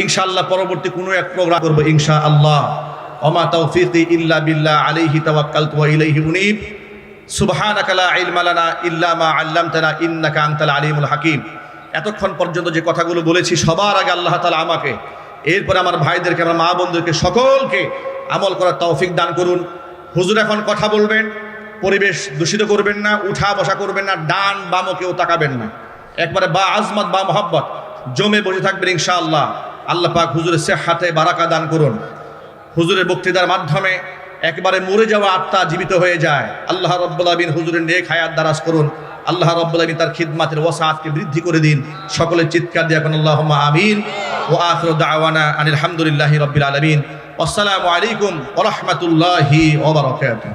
A: ইনশাআল্লাহ পরবর্তী কোনো এক প্রোগ্রাম করব ইনশাআল্লাহ। ওমা তাওফীকি ইল্লা বিল্লাহ আলাইহি তাওয়াক্কালতু ওয়া ইলাইহি উনীব। সুবহানাকা লা ইলমা লানা ইল্লা মা আল্লামতানা ইন্নাকা আনতাল আলিমুল হাকিম। এতক্ষণ পর্যন্ত যে কথাগুলো বলেছি সবার আগে আল্লাহ তাআলা আমাকে, এরপরে আমার ভাইদেরকে, আমার মা বোনদেরকে সকলকে আমল করার তৌফিক দান করুন। হুজুর এখন কথা বলবেন, পরিবেশ দূষিত করবেন না, উঠা বসা করবেন না, ডান বামও কেউ তাকাবেন না, একবারে বা আজমত বা মোহাব্বত জমে বসে থাকবেন ইনশাআল্লাহ। আল্লাহ পাক হুজুরের সেহাতে বারাকা দান করুন। হুজুরের বক্তৃতার মাধ্যমে একবারে মরে যাওয়া আত্মা জীবিত হয়ে যায়। আল্লাহ রাব্বুল আলামিন হুজুরের নেক হায়াত দারাজ করুন। আল্লাহ রাব্বুল আলামিন তার খিদমাতের ওয়াসাআতকে বৃদ্ধি করে দিন। সকলের চিৎকার দিয়ে এখন আল্লাহুম্মা আমিন। ওয়া আখিরু দাওয়ানা আনিল হামদুলিল্লাহি রাব্বিল আলামিন। আসসালামু আলাইকুম ওয়া রাহমাতুল্লাহি ওয়া বারাকাতুহু।